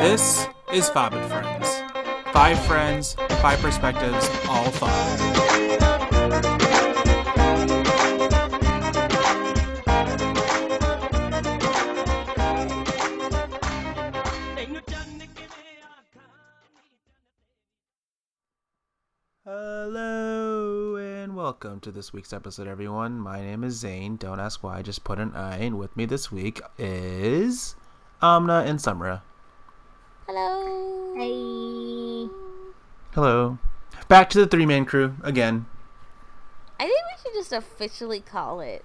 This is Five and Friends. 5 friends, 5 perspectives, all fun. Hello and welcome to this week's episode, everyone. My name is Zane. Don't ask why, just put an I. And with me this week is Amna and Sumra. Hello. Hey. Hello. Back to the 3-man crew again. I think we should just officially call it.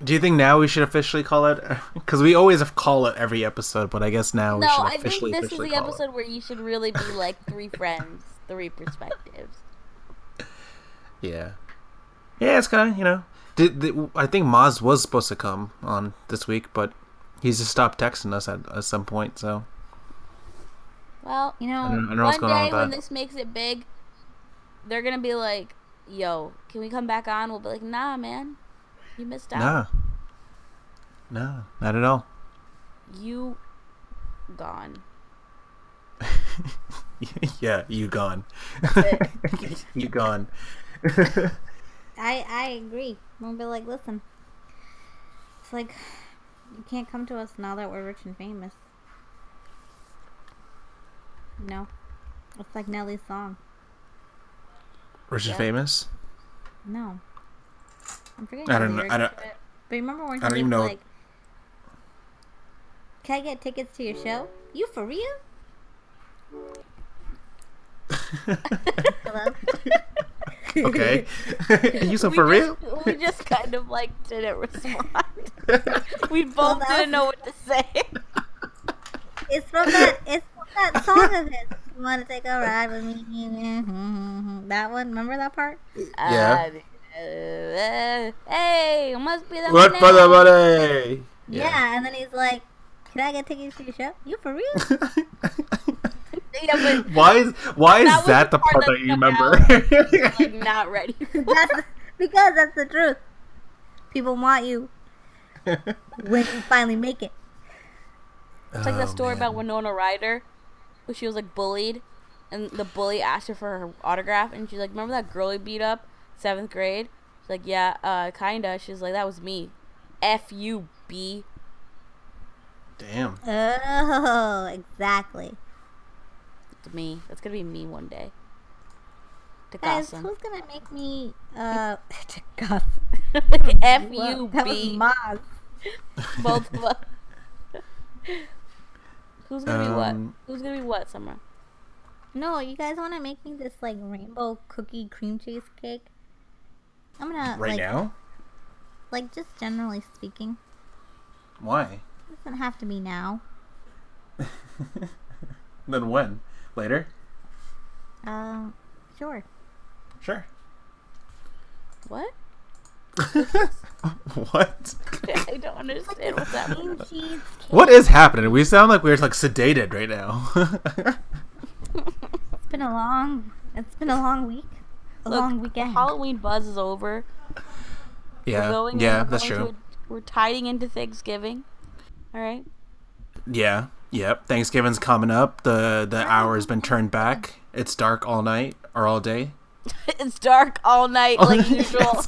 Do you think now we should officially call it? Because we always call it every episode, but I guess now we should officially I think this is the call episode where you should really be like 3 friends, 3 perspectives. Yeah. Yeah, it's kind of, I think Maz was supposed to come on this week, but he's just stopped texting us at some point, so. Well, I don't know what's one going on day with when that. this makes it big, they're going to be like, yo, can we come back on? We'll be like, nah, man. You missed out. No, not at all. You gone. Yeah, you gone. You gone. I agree. We'll be like, listen, it's like you can't come to us now that we're rich and famous. No, it's like Nelly's song. Rich and Famous? No, I'm forgetting. I don't know. I don't. But remember when I don't he even was know. like, "Can I get tickets to your show? You for real?" Hello. Okay. You so for real? We just kind of like didn't respond. We both didn't know what to say. It's from that song of his. You want to take a ride with me? That one. Remember that part? Yeah. Hey, must be the What money. for the money? Yeah, and then he's like, "Can I get tickets to your show? You for real?" Yeah, but Why is was that the part that you stuck remember? out. Like, not ready. Because that's the truth. People want you when you finally make it. It's like that story about Winona Ryder, where she was like bullied, and the bully asked her for her autograph, and she's like, "Remember that girl you beat up, 7th grade?" She's like, "Yeah, kinda." She's like, "That was me." F you, B. Damn. Oh, exactly. It's me. That's gonna be me one day. To Guys, gossip. who's gonna make me to gossip? F Well, you, that was B. Maz. Both of us. Who's gonna be what? Um, Who's gonna be what, Summer? No, you guys want to make me this like rainbow cookie cream cheesecake? I'm gonna Right now? like just generally speaking. Why? It doesn't have to be now. Then when? Later? Sure. Sure. What? What? I don't understand what's happening. Cream cheesecake. What is happening? We sound like we're like sedated right now. It's been a long week. Look, Long the weekend. Halloween buzz is over. Yeah, that's true. We're tiding into Thanksgiving. All right. Yeah, yep. Thanksgiving's coming up. The hour has been turned back. It's dark all night or all day. It's dark all night like usual.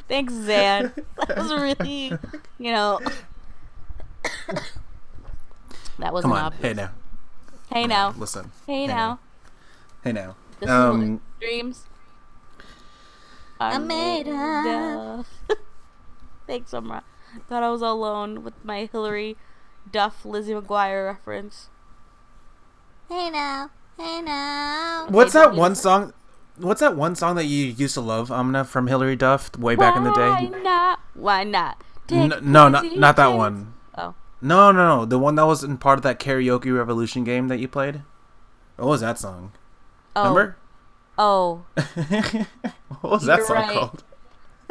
Thanks, Zan. That was really, that wasn't Come on, obvious. hey now. Hey now. Listen. Hey now. Hey now. This is what dreams are made of. Thanks, Summer. Thought I was alone with my Hillary Duff Lizzie McGuire reference. Hey now. What's that one song? What's that one song that you used to love, Amna, from Hillary Duff way back in the day? Why not? Why not? No, not that one. Oh. No. The one that was in part of that karaoke revolution game that you played. What was that song? Oh. Remember? Oh. What was that You're song right. called?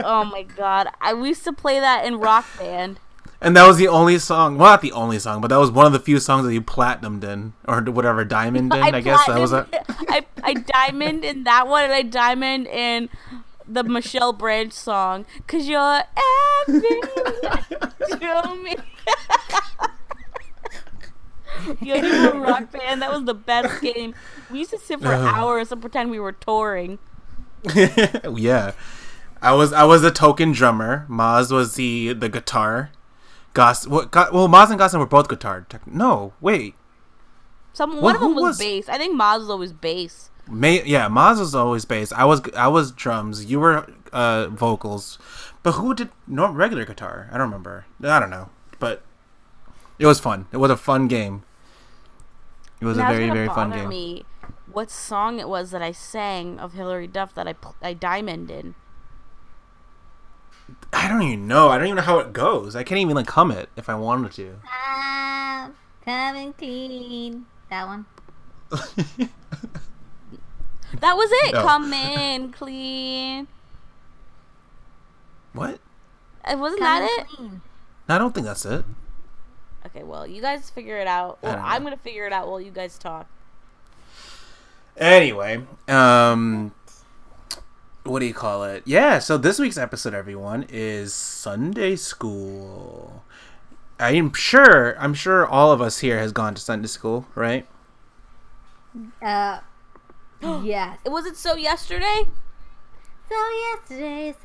Oh my god. We used to play that in Rock Band. And that was the only song. Well, not the only song, but that was one of the few songs that you platinumed in, or whatever, diamond in. I guess that was it. I diamond in that one, and I diamond in the Michelle Branch song, 'cause you're Show me. Yo, we were Rock Band. That was the best game. We used to sit for hours and pretend we were touring. Yeah, I was the token drummer. Maz was the guitar. Maz and Gossen were both guitar. No, wait. One of them was bass. I think Maz was always bass. Maz was always bass. I was drums. You were vocals. But who did regular guitar? I don't remember. I don't know. But it was fun. It was a fun game. It was a very, very fun game. Me what song it was that I sang of Hilary Duff that I diamonded. I don't even know. I don't even know how it goes. I can't even hum it if I wanted to. I'm coming clean. That one. That was it. No. Come in clean. What? Wasn't that it? Clean. I don't think that's it. Okay, well, you guys figure it out. Well, I'm going to figure it out while you guys talk. Anyway, what do you call it? Yeah, so this week's episode, everyone, is Sunday School. I'm sure all of us here has gone to Sunday school, right? Yes. Was it So Yesterday? So yesterday.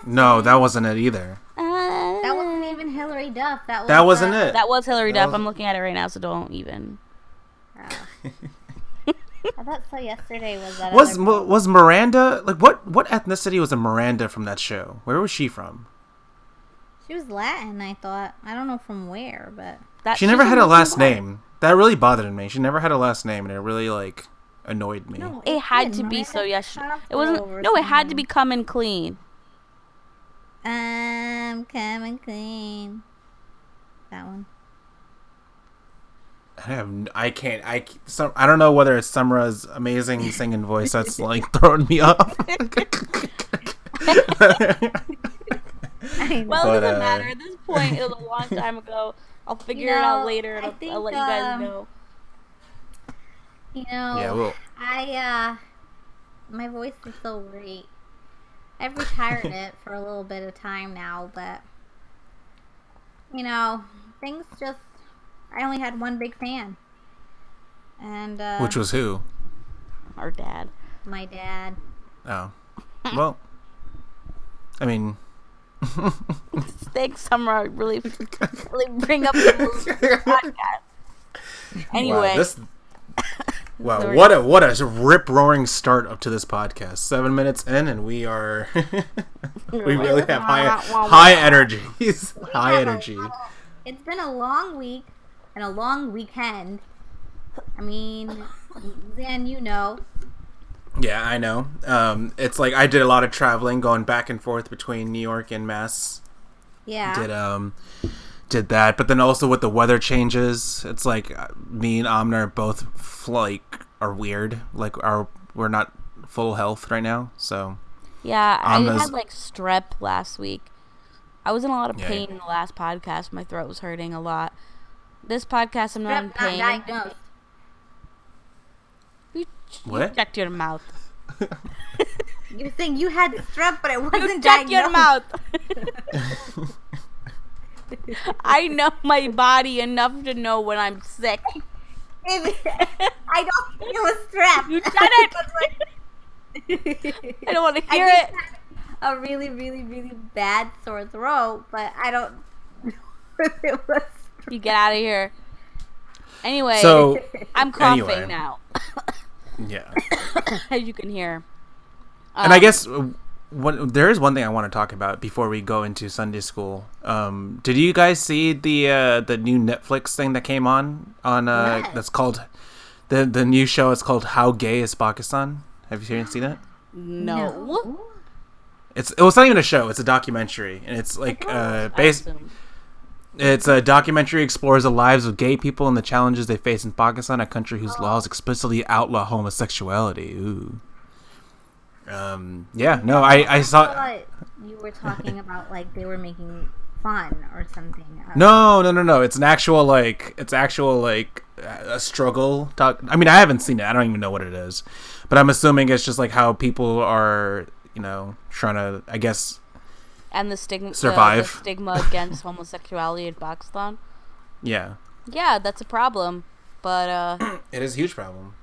No, that wasn't it either. That wasn't even Hilary Duff. That wasn't it. That was Hilary Duff. I'm looking at it right now, so don't even. I thought So Yesterday was that. Was Miranda what ethnicity was a Miranda from that show? Where was she from? She was Latin, I thought. I don't know from where, but she never had a last name. That really bothered me. She never had a last name, and it really annoyed me. No, it had to be So Yesterday. It wasn't. No, it had to be Coming Clean. I'm coming clean. That one. I don't know whether it's Sumra's amazing singing voice that's throwing me off. Well, it doesn't matter. At this point, it was a long time ago. I'll figure it out later, and I'll let you guys know. Yeah, well, my voice is so great. I've retired it for a little bit of time now, but things just. I only had one big fan, and which was who? Our dad. My dad. Oh, well. I mean. Thanks, Summer. Really bring up the podcast. Anyway. Wow, what a rip roaring start up to this podcast. 7 minutes in, and we are we really have high energies. High energy. It's been a long week and a long weekend. I mean, Zan, Yeah, I know. It's I did a lot of traveling, going back and forth between New York and Mass. Yeah. Did that, but then also with the weather changes, it's me and Amna are both are weird. We're not full health right now, so. Yeah, I had strep last week. I was in a lot of pain in the last podcast. My throat was hurting a lot. This podcast, I'm not in pain. Not diagnosed. You checked your mouth. You're saying you had strep, but it wasn't diagnosed. Check your mouth. I know my body enough to know when I'm sick. I don't think it was strep. You said it. I don't want to hear it. A really, really, really bad sore throat, but I don't know if it was strep. You get out of here. Anyway, so, I'm coughing now. Yeah. As you can hear. And I guess there is one thing I want to talk about before we go into Sunday school. Did you guys see the new Netflix thing that came on yes. That's called the new show? It's called How Gay Is Pakistan? Have you seen that? No. It's not even a show. It's a documentary, and it's It's a documentary explores the lives of gay people and the challenges they face in Pakistan, a country whose laws explicitly outlaw homosexuality. Ooh. Yeah, no, I saw. thought you were talking about they were making fun or something. No. It's an actual a struggle talk. I mean, I haven't seen it. I don't even know what it is, but I'm assuming it's just how people are, trying to, I guess, And the stigma, survive. The stigma against homosexuality in Pakistan. Yeah. Yeah, that's a problem. But it is a huge problem.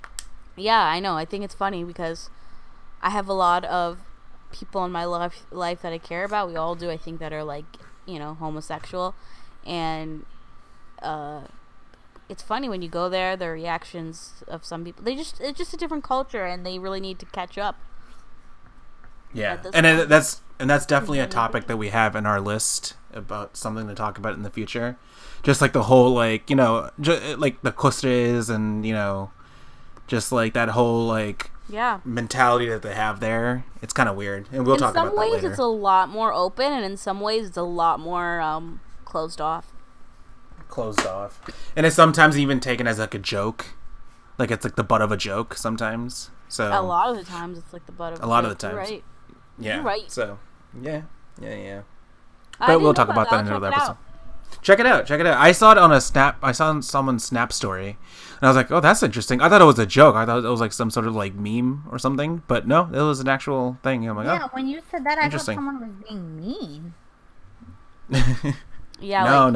Yeah, I know. I think it's funny because I have a lot of people in my life that I care about. We all do, I think, that are like, homosexual, and it's funny when you go there. The reactions of some people, it's just a different culture, and they really need to catch up. Yeah, and that's definitely a topic that we have in our list about something to talk about in the future. Just like the whole like like the kustres and just like that whole like mentality that they have there. It's kind of weird, and we'll talk about that later. In some ways, it's a lot more open, and in some ways, it's a lot more closed off. And it's sometimes even taken as like a joke, like it's like the butt of a joke sometimes. So a lot of the times, it's like the butt of a lot joke. of the times. You're right. Yeah. You're right. So yeah. But we'll talk about that in another episode. Check it out. I saw it on a snap. I saw someone's snap story, and I was like, "Oh, that's interesting." I thought it was a joke. I thought it was like some sort of like meme or something. But no, it was an actual thing. I'm like, yeah. When you said that, I thought someone was being mean. Yeah. No.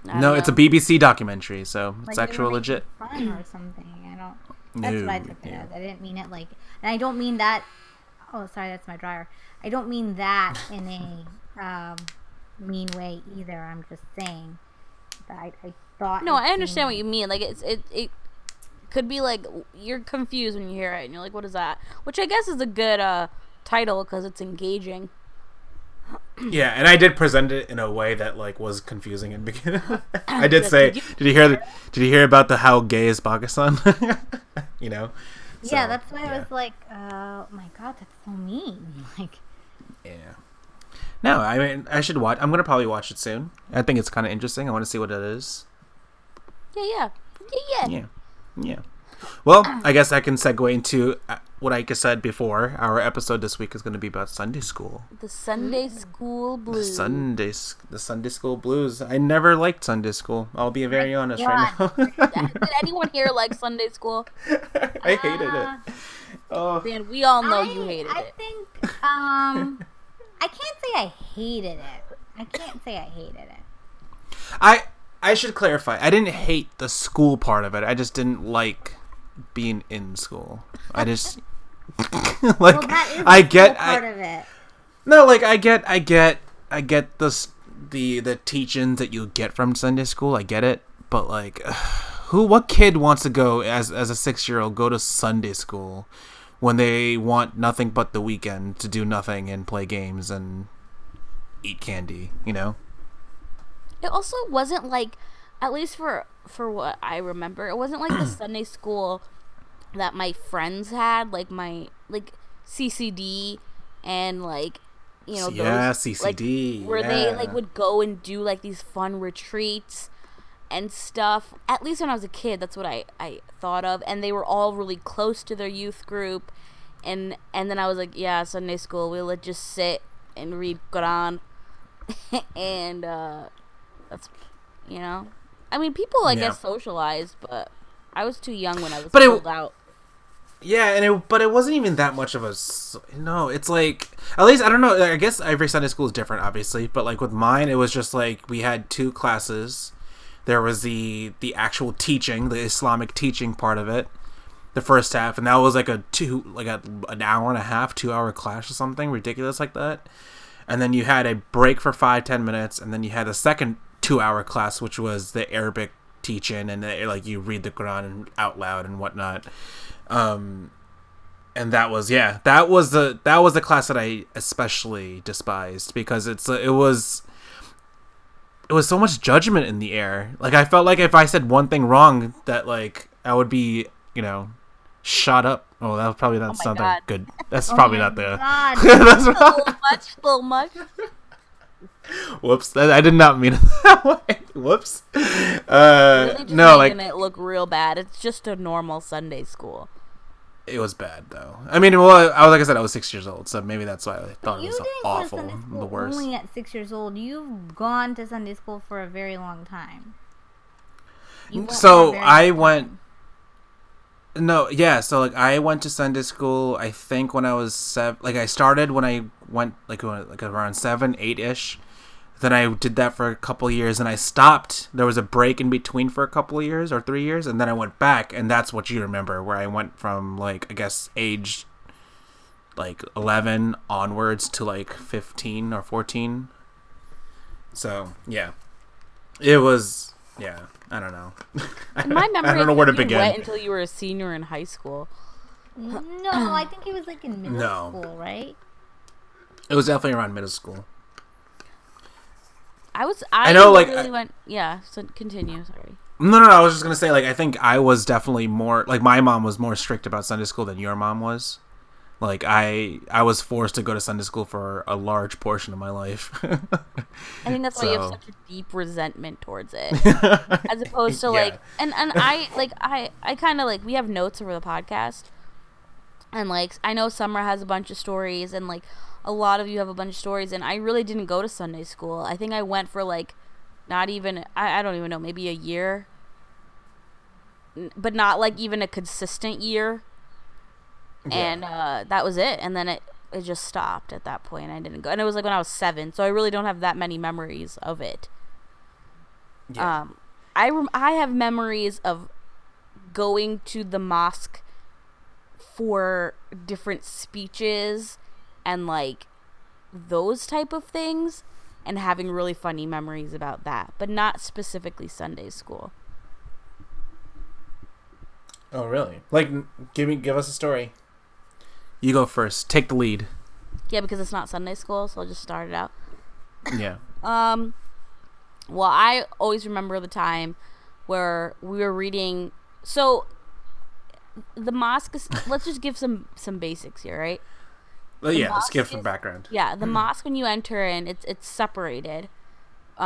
No, it's a BBC documentary, so it's actual legit. Fun or something. I don't. That's what I took it as. I didn't mean it like, and I don't mean that. Oh, sorry, that's my dryer. I don't mean that in a mean way either. I'm just saying that I thought. No, I understand what you mean. Like it could be like you're confused when you hear it, and you're like, "What is that?" Which I guess is a good title because it's engaging. Yeah, and I did present it in a way that like was confusing in the beginning. I did say, "Did you hear about the how gay is Pakistan?" So, yeah, that's why I was like, "Oh my god, that's so mean!" Like, yeah. No, I mean, I should watch. I'm gonna probably watch it soon. I think it's kind of interesting. I want to see what it is. Yeah. Well, I guess I can segue into what I said before. Our episode this week is going to be about Sunday school. The Sunday school blues. The Sunday school blues. I never liked Sunday school. I'll be very honest right now. Did anyone here like Sunday school? I hated it. Oh, man, we all know you hated it. I think I can't say I hated it. I should clarify. I didn't hate the school part of it. I just didn't like being in school. I just like well, that is I get part of it. No, like I get the teachings that you get from Sunday school. I get it, but like what kid wants to go as a 6-year-old go to Sunday school when they want nothing but the weekend to do nothing and play games and eat candy, It also wasn't like, at least for what I remember, it wasn't like the Sunday school that my friends had, like my CCD and like those, CCD like, where they like would go and do like these fun retreats and stuff. At least when I was a kid, that's what I thought of, and they were all really close to their youth group, and then I was like, yeah, Sunday school, we'll just sit and read Quran, and that's I mean, people I guess socialized, but I was too young when I was pulled out. Yeah, but it wasn't even that much of a it's like, at least I don't know, I guess every Sunday school is different obviously, but like with mine it was just like we had 2 classes. There was the actual teaching, the Islamic teaching part of it, the first half, and that was like an hour and a half, 2-hour class or something ridiculous like that. And then you had a break for 5-10 minutes, and then you had a second 2-hour class, which was the Arabic teaching, and like you read the Quran out loud and whatnot. And that was the class that I especially despised because it was so much judgment in the air. Like I felt like if I said one thing wrong, that like I would be shot up. Oh, that was probably not something good. That's probably not the. That's a little much. Whoops! I did not mean it that way. Whoops. Really just making it look real bad. It's just a normal Sunday school. It was bad though. I mean, well, like I said, I was 6 years old, so maybe that's why I thought it was awful, the worst. Only at 6 years old, you've gone to Sunday school for a very long time. I went. No, yeah. So like, I went to Sunday school. I think when I was 7. Like, I started when I went like around 7, 8 ish. Then I did that for a couple of years, and I stopped. There was a break in between for a couple of years or 3 years, and then I went back, and that's what you remember, where I went from like, I guess, age like 11 onwards to like 15 or 14. So yeah, it was. Yeah, I don't know. In my memory, I don't know where to begin. Went until you were a senior in high school. No, I think he was like in middle school, right? It was definitely around middle school. I know, like, really went. Yeah. So continue. Sorry. No. I was just gonna say, like, I think I was definitely more like, my mom was more strict about Sunday school than your mom was. Like, I was forced to go to Sunday school for a large portion of my life. I think that's why you have such a deep resentment towards it, as opposed to like, and I kind of like, we have notes over the podcast, and like, I know Summer has a bunch of stories, and like, a lot of you have a bunch of stories, and I really didn't go to Sunday school. I think I went for like, not even, I don't even know, maybe a year, but not like even a consistent year. Yeah. And that was it. And then it just stopped at that point. I didn't go. And it was like when I was 7, so I really don't have that many memories of it. Yeah. I have memories of going to the mosque for different speeches and like those type of things, and having really funny memories about that, but not specifically Sunday school. Oh, really? Like, give us a story. You go first. Take the lead. Yeah, because it's not Sunday school, so I'll just start it out. Yeah. Well, I always remember the time where we were reading. So, the mosque is, let's just give some basics here, right? Well, yeah, let's give some background. Yeah, the mosque, when you enter in, it's separated,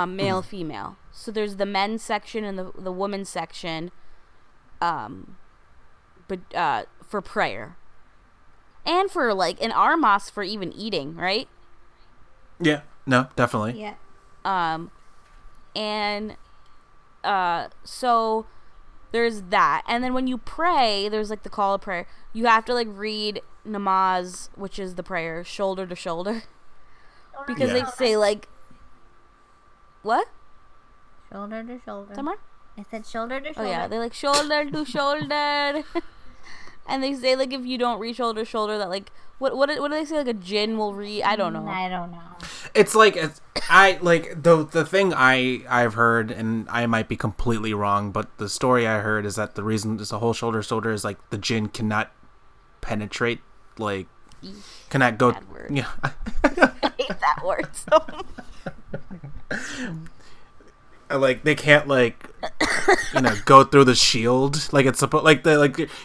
male, female. So there's the men's section and the women's section, but for prayer, and for like in our mosque for even eating, right? Yeah. No, definitely. Yeah. So there's that, and then when you pray, there's like the call of prayer. You have to like read namaz, which is the prayer, shoulder to shoulder, because they say like, what? Shoulder to shoulder. Somewhere? I said shoulder to shoulder. Oh yeah, they like shoulder to shoulder, and they say like if you don't read shoulder to shoulder, that like what do they say, like a jinn will read? I don't know. I don't know. It's like I like the thing I've heard, and I might be completely wrong, but the story I heard is that the reason it's a whole shoulder to shoulder is like the jinn cannot penetrate, like cannot go. Bad word. Yeah. I hate that word so much. Like they can't like go through the shield, like it's supposed, like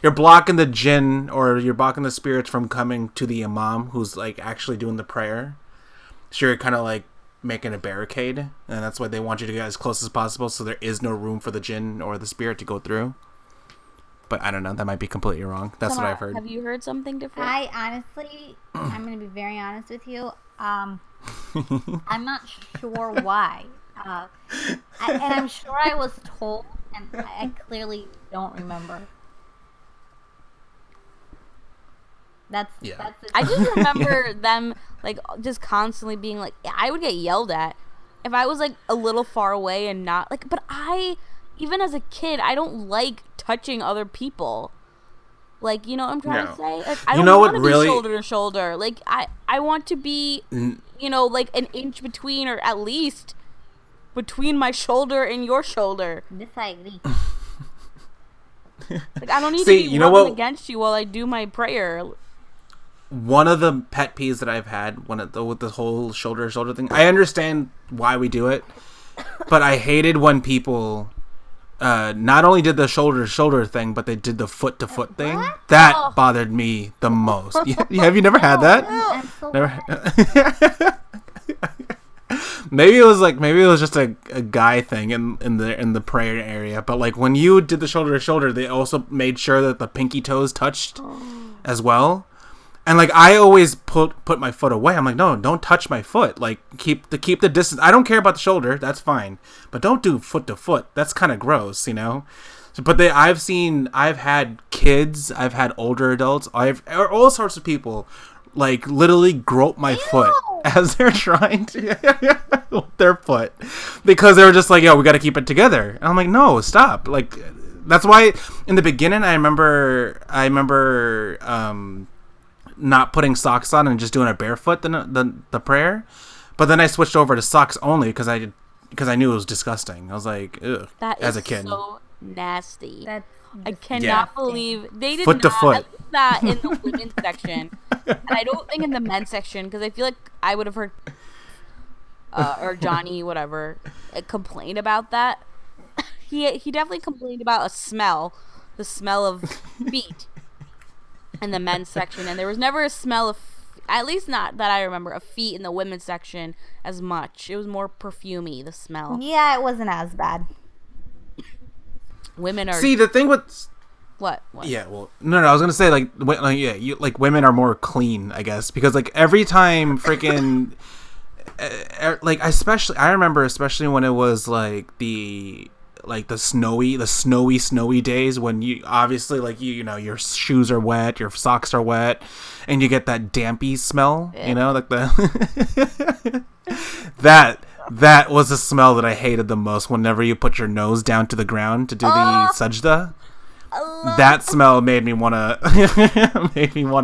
you're blocking the jinn, or you're blocking the spirits from coming to the imam who's like actually doing the prayer, so you're kind of like making a barricade, and that's why they want you to get as close as possible so there is no room for the jinn or the spirit to go through. But I don't know, that might be completely wrong. That's what I've heard. Have you heard something different? I honestly, I'm going to be very honest with you. I'm not sure why. And I'm sure I was told, and I clearly don't remember. That's I just remember them like just constantly being like, I would get yelled at if I was like a little far away and not like, but even as a kid, I don't like touching other people. Like, you know what I'm trying to say? Like, I don't want to be shoulder to shoulder. Like, I want to be, like an inch between, or at least between my shoulder and your shoulder. This I agree. Like, I don't need to be rubbing against you while I do my prayer. One of the pet peeves that I've had with the whole shoulder to shoulder thing, I understand why we do it, but I hated when people not only did the shoulder to shoulder thing, but they did the foot to foot thing. That bothered me the most. Have you never had that? Never. Maybe it was just a guy thing in the prayer area, but like when you did the shoulder to shoulder, they also made sure that the pinky toes touched as well. And like I always put my foot away. I'm like, no, don't touch my foot. Like keep the distance. I don't care about the shoulder. That's fine, but don't do foot to foot. That's kind of gross, But I've had kids, I've had older adults, all sorts of people, like literally grope my foot as they're trying to their foot, because they were just like, yo, we got to keep it together. And I'm like, no, stop. Like, that's why in the beginning I remember not putting socks on and just doing it barefoot the prayer, but then I switched over to socks only because I knew it was disgusting. I was like, ugh, that as is a kid. so nasty. That's I cannot believe they did Foot to not foot. that in the women's section, and I don't think in the men's section, because I feel like I would have heard or Johnny whatever complain about that. He definitely complained about the smell of feet in the men's section, and there was never a smell of, at least not that I remember, of feet in the women's section as much. It was more perfumey, the smell. Yeah, it wasn't as bad. Women are See, the thing with what? Yeah, well, no, I was gonna say like women are more clean, I guess, because like every time freaking like I remember especially when it was like the snowy days when you obviously like you know your shoes are wet, your socks are wet, and you get that dampy smell, you know, like the that was the smell that I hated the most. Whenever you put your nose down to the ground to do the sajda, that smell made me wanna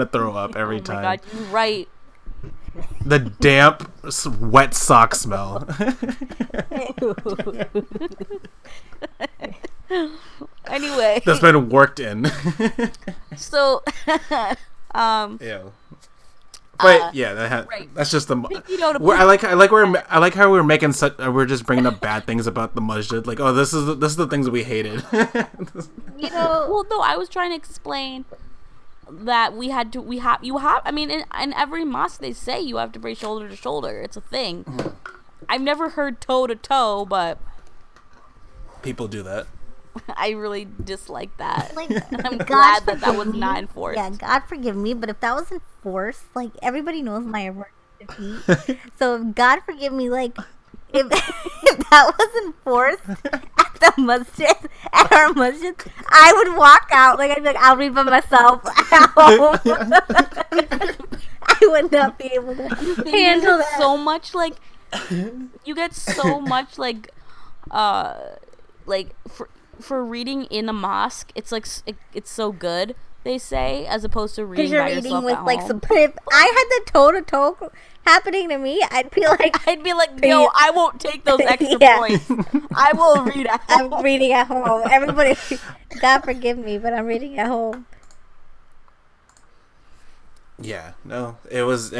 throw up every time. Oh my god, you're right. The damp, wet sock smell. Anyway, That's been worked in. so Yeah. But yeah, right. that's just the. You know, I like how we're making such. We're just bringing up bad things about the masjid. Like, oh, this is the things we hated. you know, well, no, I was trying to explain that you have. I mean, in every mosque they say you have to pray shoulder to shoulder. It's a thing. I've never heard toe to toe, but People do that. I really dislike that. Like, I'm God glad that forgive was me. not enforced. Yeah, God forgive me, but if that was enforced, like everybody knows my aversion to feet. So if God forgive me, like if that was enforced at the masjid, at our masjid, I would walk out. Like I'd be like, I'll read by myself at home. I would not be able to handle that. So much like you get so much like for reading in a mosque, it's like it's so good, they say, as opposed to reading by Because you're yourself reading with at like home. some. But if I had the toe to toe happening to me, I'd be like, yo, I won't take those extra Yeah. points. I will read at home. I'm reading at home. Everybody, God forgive me, but I'm reading at home. Yeah, no, it was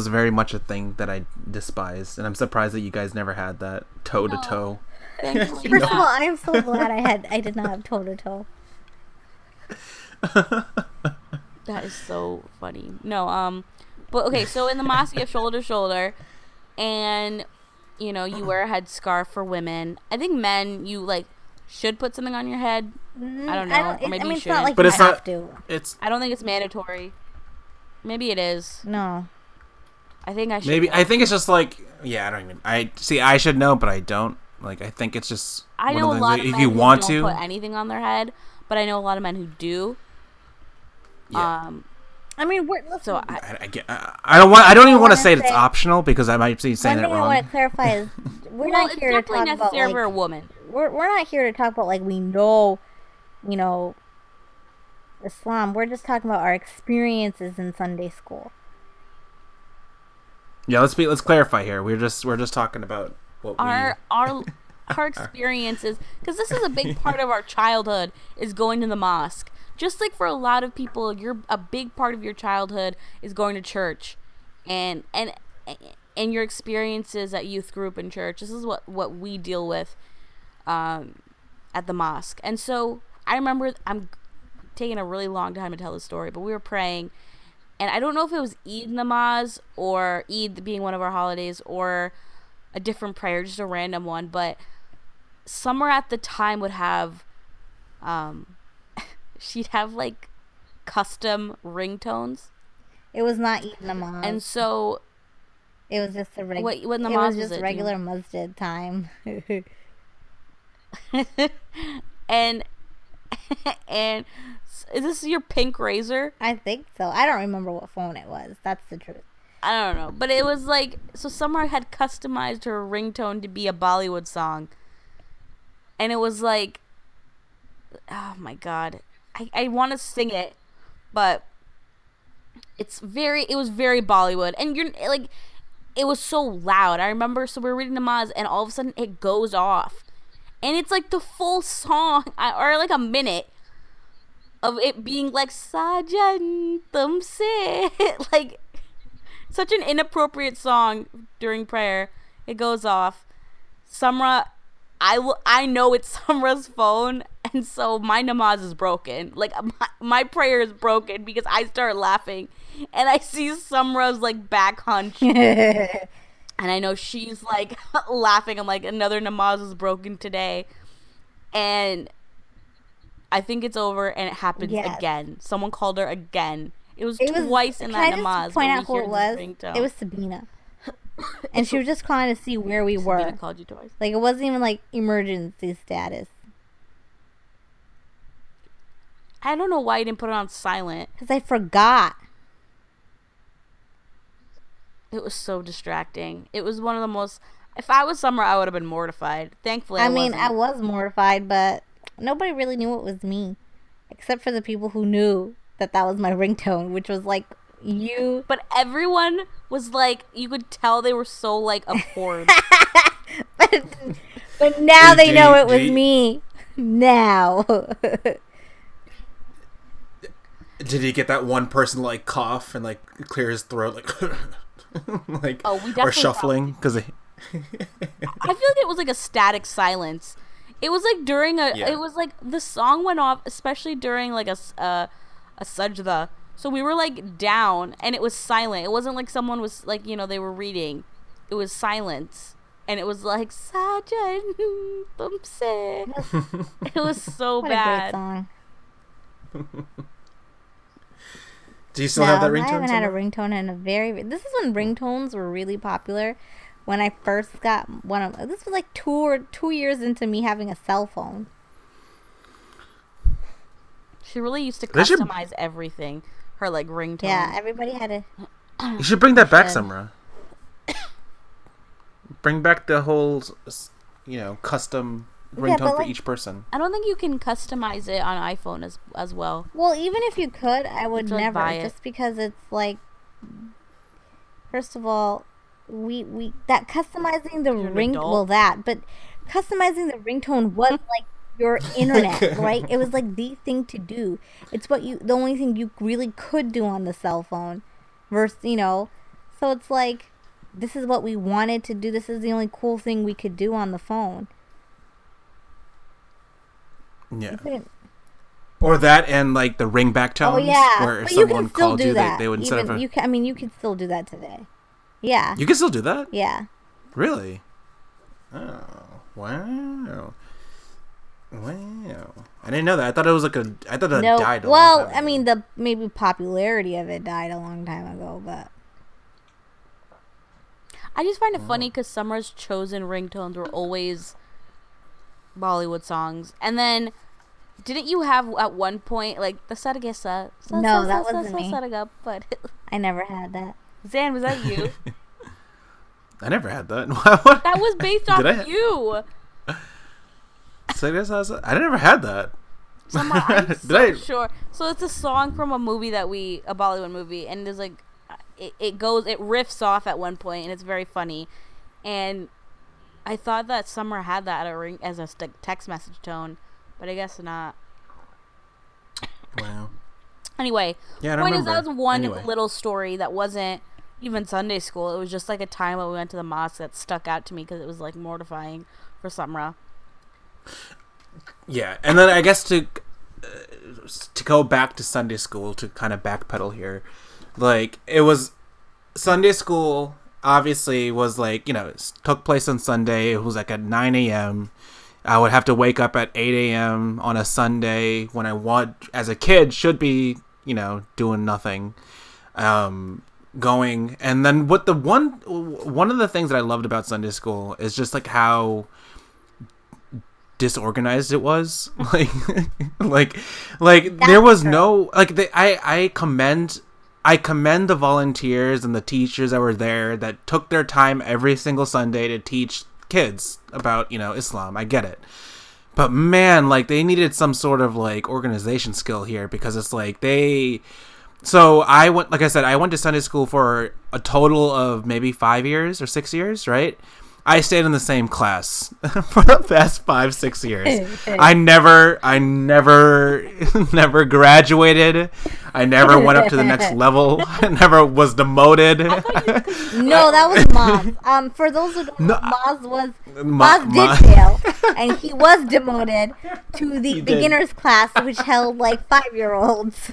very much a thing that I despised, and I'm surprised that you guys never had that toe to toe. Thankfully First of all, not. I am so glad I did not have toe to toe. That is so funny. No, but okay, so in the mosque you have shoulder to shoulder, and you know you wear a headscarf for women. I think men, you like should put something on your head. I don't know, or maybe you it's shouldn't. not like But you it's have not- to. It's I don't think it's mandatory. Maybe it is. No. I think I should. maybe know. I think it's just like I should know, but I don't. Like I think it's just I one know a of those lot things of if men you who want don't to. put anything on their head, but I know a lot of men who do. Yeah. I mean, So I don't even want to say it's optional because I might be saying one it thing I wrong. want to clarify is we're well, not it's here to definitely talk about necessary for a like, woman. we're not here to talk about like we know, you know, Islam. We're just talking about our experiences in Sunday school. Yeah, let's clarify here. We're just talking about what Our experiences, because this is a big part of our childhood, is going to the mosque. Just like for a lot of people, a big part of your childhood is going to church, and your experiences at youth group and church. This is what we deal with at the mosque. And so I remember, I'm taking a really long time to tell the story, but we were praying, and I don't know if it was Eid namaz or Eid being one of our holidays or a different prayer, just a random one, but Summer at the time would have she'd have like custom ringtones. It was not eating namaz. And so it was just a regular. what namaz It was was just it? regular masjid time. And And is this your pink razor? I think so. I don't remember what phone it was. That's the truth. I don't know, but it was like, so Summer had customized her ringtone to be a Bollywood song, and it was like, oh my god, I want to sing it, but it was very Bollywood, and you're like, it was so loud. I remember, so we were reading namaz, and all of a sudden it goes off, and it's like the full song, or like a minute of it being like Sajan tumse, like such an inappropriate song during prayer. It goes off. Samra, I know it's Samra's phone, and so my namaz is broken. Like my prayer is broken because I start laughing, and I see Samra's like back hunch, and I know she's like laughing. I'm like, another namaz is broken today, and I think it's over, and it happens again. Someone called her again. It was twice in that namaz. Point out who it was? It was Sabina. And she was just calling to see where we were. Sabina called you twice. Like, it wasn't even like emergency status. I don't know why you didn't put it on silent. Because I forgot. It was so distracting. It was one of the most... If I was Summer, I would have been mortified. Thankfully, I wasn't. I was mortified, but nobody really knew it was me. Except for the people who knew that was my ringtone, which was like you. But everyone was like, you could tell they were so like abhorred. but now they know it was me. Now. Did he get that one person like cough and like clear his throat like like or shuffling because I feel like it was like a static silence. It was like during it was like the song went off, especially during like a sajda. So we were like down and it was silent. It wasn't like someone was like, they were reading. It was silence. And it was like Sajan tumse. It was so what bad. A great song. Do you still have that ringtone? I haven't had a ringtone in a this is when ringtones were really popular. When I first got one of this was like 2 years into me having a cell phone. She really used to customize everything. Her like ringtone. Yeah, everybody had a. You should bring that back, Samra. Bring back the whole, custom ringtone for each person. I don't think you can customize it on iPhone as well. Well, even if you could, I would never. Just because it's like, first of all, we that customizing the but customizing the ringtone was like your internet, right? It was like the thing to do. It's the only thing you really could do on the cell phone, versus so it's like, this is what we wanted to do. This is the only cool thing we could do on the phone. Yeah. Or that and like the ringback tones. Oh yeah. Where if someone called you, they would instead of you could still do that today. Yeah. You can still do that? Yeah. Really? Oh, wow. Wow. I didn't know that. I thought it was like I thought it died a long time ago. I mean, the maybe popularity of it died a long time ago, but I just find it funny because Summer's chosen ringtones were always Bollywood songs. And then, didn't you have at one point, like, the Saragesa? No, that wasn't me. But I never had that. Zan, was that you? I never had that. That was based off you. I never had that. Summer, I'm sure. So it's a song from a movie a Bollywood movie, and there's like, it riffs off at one point, and it's very funny. And I thought that Summer had that as a text message tone, but I guess not. Wow. Anyway, yeah, point is, that was one little story that wasn't even Sunday school. It was just like a time when we went to the mosque that stuck out to me because it was like mortifying for Samra. Yeah, and then I guess to go back to Sunday school, to kind of backpedal here, like, it was Sunday school obviously was like, it took place on Sunday. It was like at 9 a.m. I would have to wake up at 8 a.m. on a Sunday when as a kid, should be, doing nothing, going. And then what one of the things that I loved about Sunday school is just like how disorganized it was. Like there was no I commend the volunteers and the teachers that were there that took their time every single Sunday to teach kids about, Islam. I get it. But man, like they needed some sort of like organization skill here, because it's like so I went to Sunday school for a total of maybe 5 years or 6 years, right? I stayed in the same class for the past 5-6 years. I never graduated. I never went up to the next level. I never was demoted. No, that was Maz. For those who don't know, Maz did fail, and he was demoted to the beginners class, which held like 5-year-olds.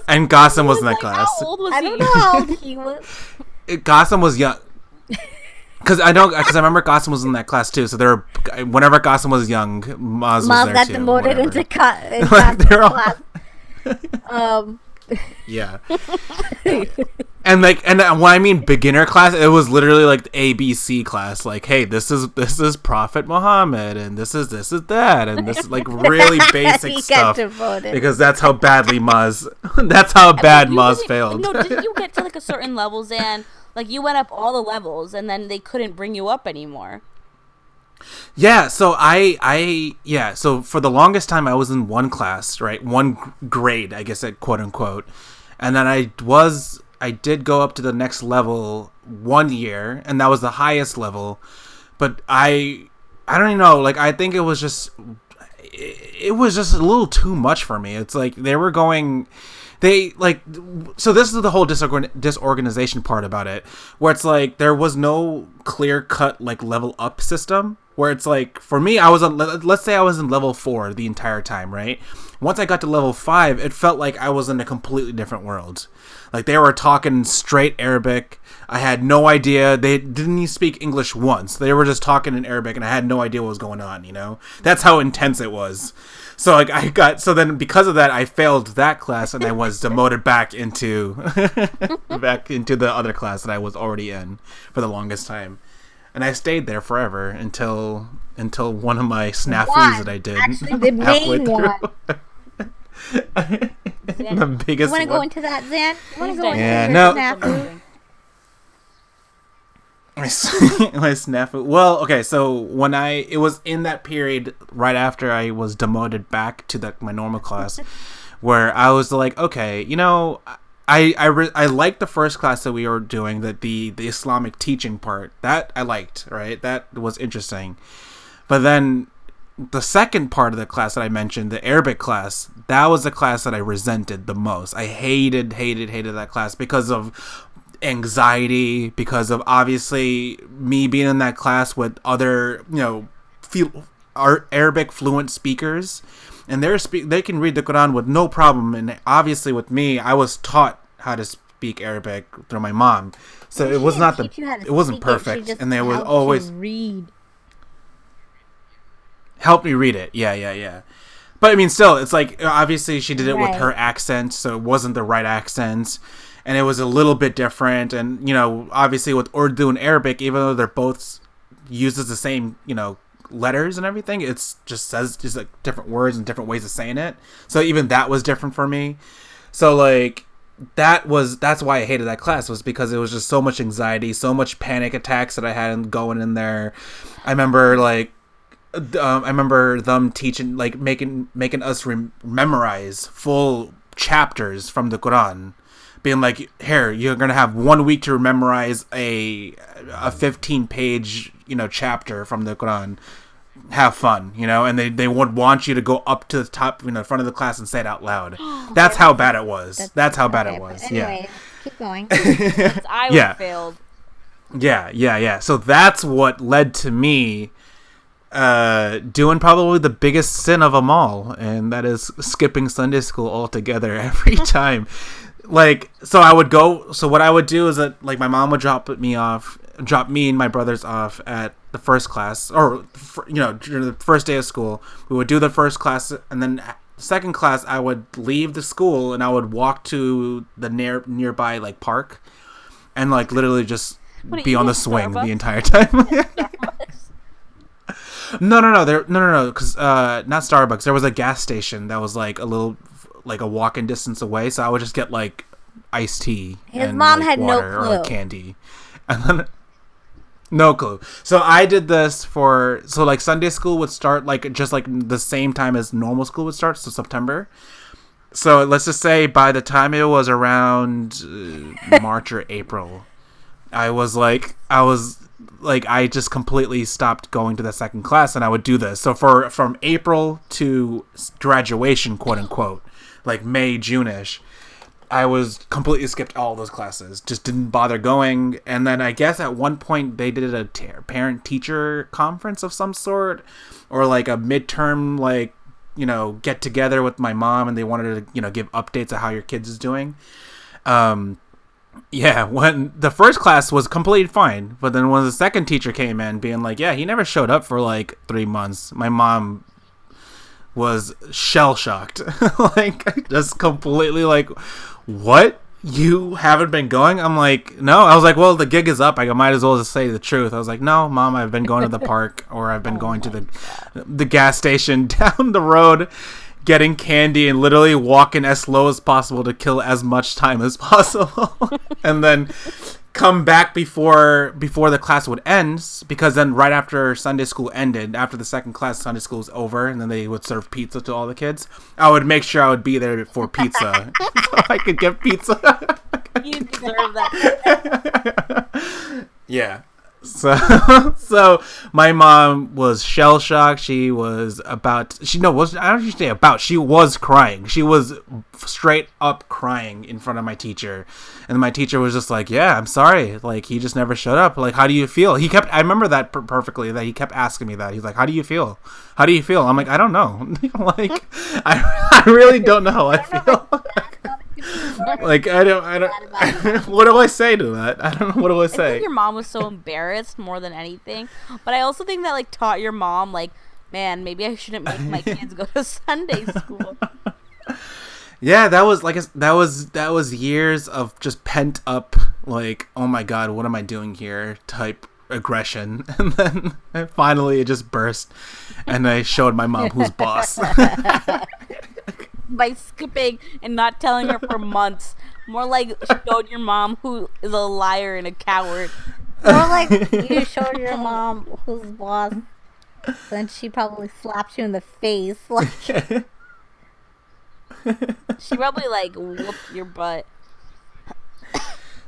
And Gossam was in that class. How old was I don't know how old he was. Gossam was young. Because I remember Gossam was in that class too. So whenever Gossam was young, Maz was there too. Maz got demoted into class. Yeah. And when I mean beginner class, it was literally like the ABC class. Like, hey, this is Prophet Muhammad, and this is that, and this is like really basic stuff. Because that's how badly Maz failed. No, didn't you get to like a certain level, Zan? Like you went up all the levels, and then they couldn't bring you up anymore. Yeah, so so for the longest time I was in one class, right? One grade, I guess, quote unquote. And then I did go up to the next level 1 year, and that was the highest level. But I don't even know, like I think it was just a little too much for me. It's like so this is the whole disorganization part about it, where it's like there was no clear cut like level up system, where it's like for me let's say I was in level 4 the entire time, right? Once I got to level 5, it felt like I was in a completely different world. Like they were talking straight Arabic. I had no idea. They didn't even speak English once. They were just talking in Arabic, and I had no idea what was going on, That's how intense it was. So so then because of that, I failed that class, and I was demoted back into the other class that I was already in for the longest time. And I stayed there forever until one of my snafus that I did. Actually, the main one. The biggest one. You want to go into that, Zan? You want to go into your snafu? My snafu. Well, okay, so it was in that period right after I was demoted back to my normal class, where I was like, okay, I liked the first class that we were doing, the Islamic teaching part. That I liked, right? That was interesting. But then the second part of the class that I mentioned, the Arabic class, that was the class that I resented the most. I hated that class because of anxiety, because of obviously me being in that class with other, Arabic fluent speakers, and they can read the Quran with no problem. And obviously with me, I was taught how to speak Arabic through my mom, so it wasn't perfect, and they would always help me read it. Yeah. But I mean, still, it's like obviously she did it with her accent, so it wasn't the right accent, and it was a little bit different. And obviously with Urdu and Arabic, even though they're both uses the same letters and everything, it's just says just like different words and different ways of saying it. So even that was different for me. So like that's why I hated that class, was because it was just so much anxiety, so much panic attacks that I had going in there. I remember them teaching, like making us memorize full chapters from the Quran, being like, here, you're gonna have 1 week to memorize a 15-page chapter from the Quran. Have fun, and they would want you to go up to the top, front of the class and say it out loud. That's how bad it was. That's how bad it was. Anyway, keep going. I failed. Yeah. So that's what led to me doing probably the biggest sin of them all, and that is skipping Sunday school altogether every time. So what I would do is that, like, my mom would drop me and my brothers off at the first class, or during the first day of school. We would do the first class, and then second class I would leave the school and I would walk to the nearby like park, and like literally just be on the swing the entire time. No. Because not Starbucks. There was a gas station that was like a little, like a walking distance away. So I would just get like iced tea. His and, mom like, had no water or clue. like candy, and then no clue. So I did this like Sunday school would start like just like the same time as normal school would start, so September. So let's just say by the time it was around March or April, I was like, I just completely stopped going to the second class, and I would do this. So from April to graduation, quote unquote, like May, June-ish, I was completely skipped all those classes. Just didn't bother going. And then I guess at one point they did a parent-teacher conference of some sort, or like a midterm, like, you know, get together with my mom, and they wanted to, you know, give updates of how your kids is doing. Yeah, when the first class was completely fine, but then when the second teacher came in being like, yeah, he never showed up for like 3 months, my mom was shell-shocked. Like, just completely like, what? You haven't been going? I'm like, no. I was like, well, the gig is up. I might as well just say the truth. I was like, no, Mom, I've been going to the park, or I've been going to the gas station down the road, getting candy, and literally walking as slow as possible to kill as much time as possible, and then come back before the class would end, because then right after Sunday school ended, after the second class, Sunday school was over, and then they would serve pizza to all the kids. I would make sure I would be there for pizza, so I could get pizza. You deserve that. Yeah. So my mom was shell shocked. She was she was crying. She was straight up crying in front of my teacher, and my teacher was just like, "Yeah, I'm sorry. Like, he just never showed up. Like, how do you feel?" I remember that perfectly. That he kept asking me that. He's like, "How do you feel? How do you feel?" I'm like, "I don't know. Like, I really don't know how I feel." Like, I don't. What do I say to that? I don't know. What do I say? I think your mom was so embarrassed more than anything, but I also think that like taught your mom like, man, maybe I shouldn't make my kids go to Sunday school. Yeah, that was years of just pent up, like, oh my god, what am I doing here type aggression, and then finally it just burst, and I showed my mom who's boss. By skipping and not telling her for months. More like showed your mom who is a liar and a coward. More like you showed your mom who's boss, then she probably slapped you in the face. Like, she probably like whooped your butt.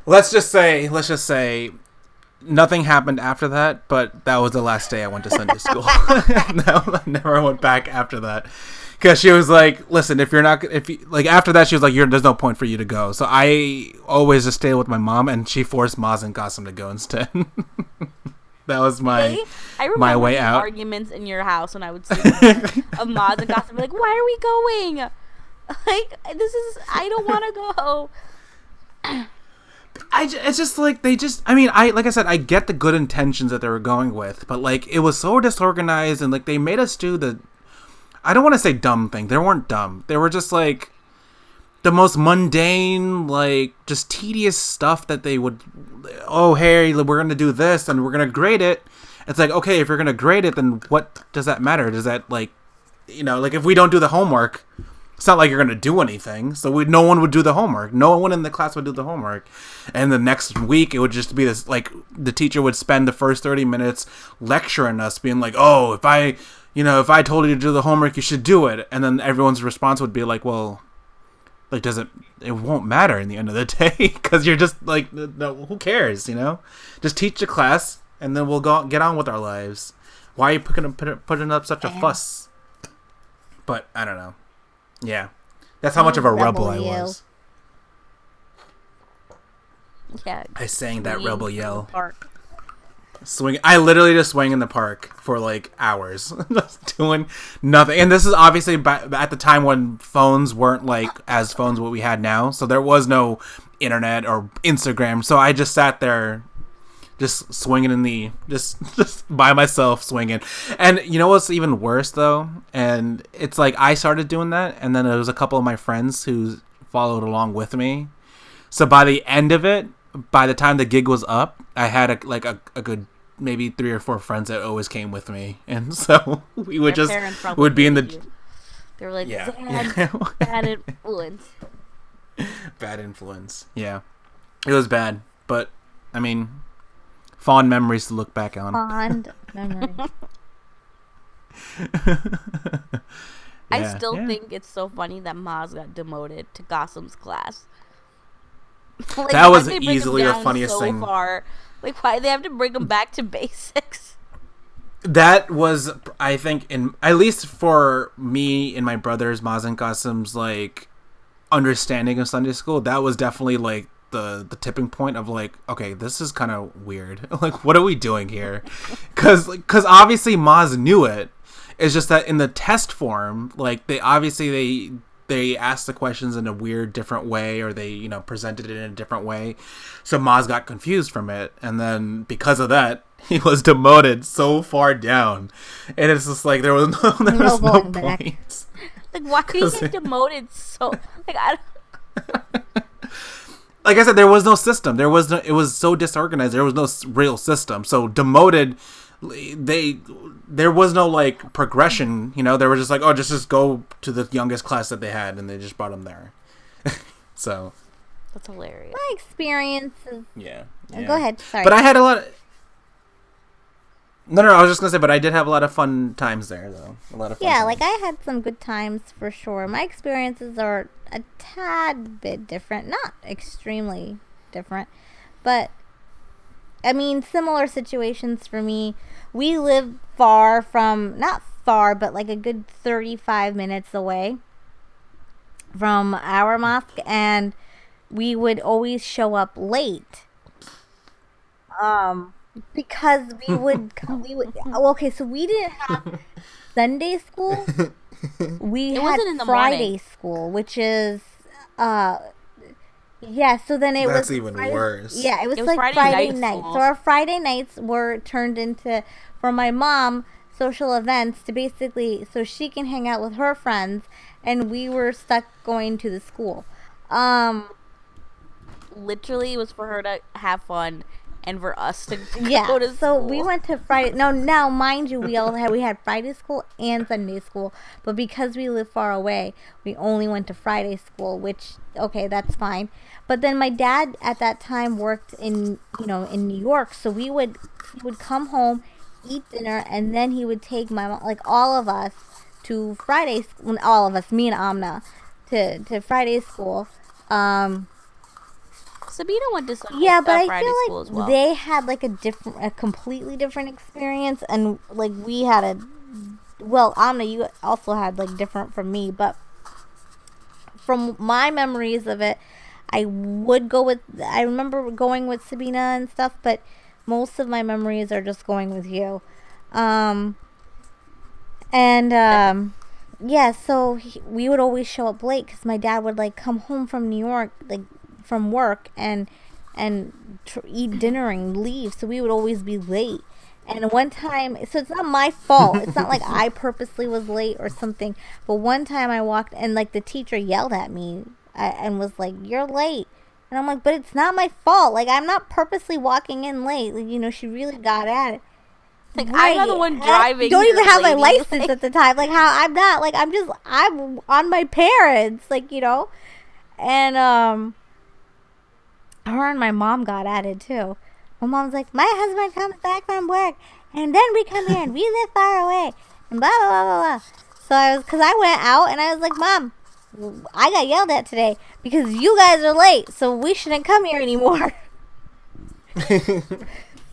Let's just say nothing happened after that, but that was the last day I went to Sunday school. No, I never went back after that. Because she was like, listen, after that, she was like, there's no point for you to go. So I always just stayed with my mom, and she forced Maz and Qasim to go instead. That was my way out. Arguments in your house when I would see of Maz and Qasim, like, why are we going? Like, I don't want to go. It's just like like I said, I get the good intentions that they were going with, but like it was so disorganized, and like they made us do I don't want to say dumb thing. They weren't dumb. They were just like the most mundane, like just tedious stuff that they would, oh, hey, we're going to do this and we're going to grade it. It's like, okay, if you're going to grade it, then what does that matter? Does that like, you know, like if we don't do the homework, it's not like you're going to do anything. So no one would do the homework. No one in the class would do the homework. And the next week, it would just be this, like, the teacher would spend the first 30 minutes lecturing us, being like, oh, if I told you to do the homework, you should do it. And then everyone's response would be like, well, like, it won't matter in the end of the day, because you're just like, no, who cares, you know? Just teach the class, and then we'll get on with our lives. Why are you putting up such a fuss? But I don't know. Yeah, that's how much of a rebel I was. Yeah, I sang that rebel yell. Swing. I literally just swang in the park for like hours, just doing nothing. And this is obviously at the time when phones weren't like as phones what we had now, so there was no internet or Instagram. So I just sat there, just swinging just by myself, swinging. And you know what's even worse though? And it's like I started doing that, and then there was a couple of my friends who followed along with me. So by the end of it, by the time the gig was up, I had a good maybe 3 or 4 friends that always came with me, and so we would Your just parents probably would be in the hated you. They were like, yeah. bad influence. Bad influence. Yeah, it was bad, but I mean, fond memories to look back on. Fond memories. I still think it's so funny that Maz got demoted to Gossam's class. Like, that was why'd they bring him easily the down funniest so thing. far? Like, why they have to bring him back to basics? That was, I think, in at least for me and my brothers, Maz and Qasim's like understanding of Sunday school, that was definitely like the tipping point of like, okay, this is kind of weird. Like, what are we doing here? Because obviously Maz knew it. It's just that in the test form, like they asked the questions in a weird, different way, or they presented it in a different way. So Maz got confused from it, and then because of that, he was demoted so far down, and it's just like there was no point. Like, why did he get demoted so? Like, like I said, there was no system. It was so disorganized. There was no real system. So demoted, there was no like progression. They were just like, oh, just go to the youngest class that they had, and they just brought him there. So that's hilarious. My experiences. Yeah. Go ahead. Sorry. But I had a lot. No, I was just gonna say, but I did have a lot of fun times there, though. A lot of fun. Yeah, times. like I had some good times for sure. My experiences are a tad bit different, not extremely different, but I mean similar situations for me. We live far from, not far, but like a good 35 minutes away from our mosque, and we would always show up late. Because we would okay, so we didn't have Sunday school. We had wasn't in the Friday morning. school, which is yeah, so then it That's was even Friday, worse. Yeah, it was like Friday Friday night nights. school. So our Friday nights were turned into, for my mom, social events to basically so she can hang out with her friends, and we were stuck going to the school. Literally, it was for her to have fun and for us to Yeah, go to so school. we went to Friday. No, now mind you, we had Friday school and Sunday school, but because we live far away, we only went to Friday school. Which, okay, that's fine. But then my dad at that time worked in in New York, so he would come home, eat dinner, and then he would take my mom, like all of us, to Friday school. All of us, me and Amna, to Friday school. Sabina went to Sunday Yeah, but I Friday feel school as well. like they had like a completely different experience, and like we had Amna, you also had like different from me, but from my memories of it, I remember going with Sabina and stuff, but most of my memories are just going with you. Yeah, so we would always show up late because my dad would like come home from New York, like from work, and eat dinner and leave, so we would always be late. And one time, so it's not my fault, it's not like I purposely was late or something, but one time I walked and like the teacher yelled at me and was like, "You're late," and I'm like, "But it's not my fault, like I'm not purposely walking in late." Like, she really got at it. Like, I'm not the one driving. I don't even have my lady. license at the time. Like, how I'm not, like, I'm on my parents, like, and her and my mom got at it too. My mom's like, "My husband comes back from work, and then we come here, and we live far away, and blah blah blah blah blah." So because I went out and I was like, "Mom, I got yelled at today because you guys are late, so we shouldn't come here anymore."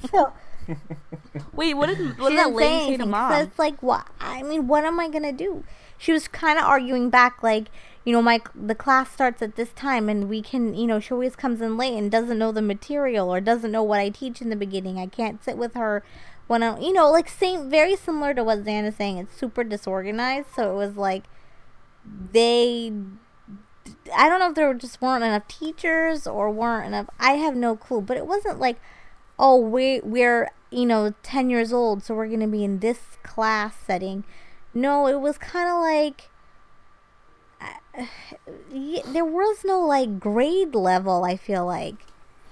So Wait, what did she that didn't lady say say to anything. mom? So it's like, what? I mean, what am I gonna do? She was kind of arguing back, like, the class starts at this time, and we can, she always comes in late and doesn't know the material or doesn't know what I teach in the beginning. I can't sit with her when I, like very similar to what Zan is saying. It's super disorganized, so it was like I don't know if there just weren't enough teachers or weren't enough. I have no clue, but it wasn't like, oh, we're 10 years old, so we're gonna be in this class setting. No, it was kind of like there was no like grade level. I feel like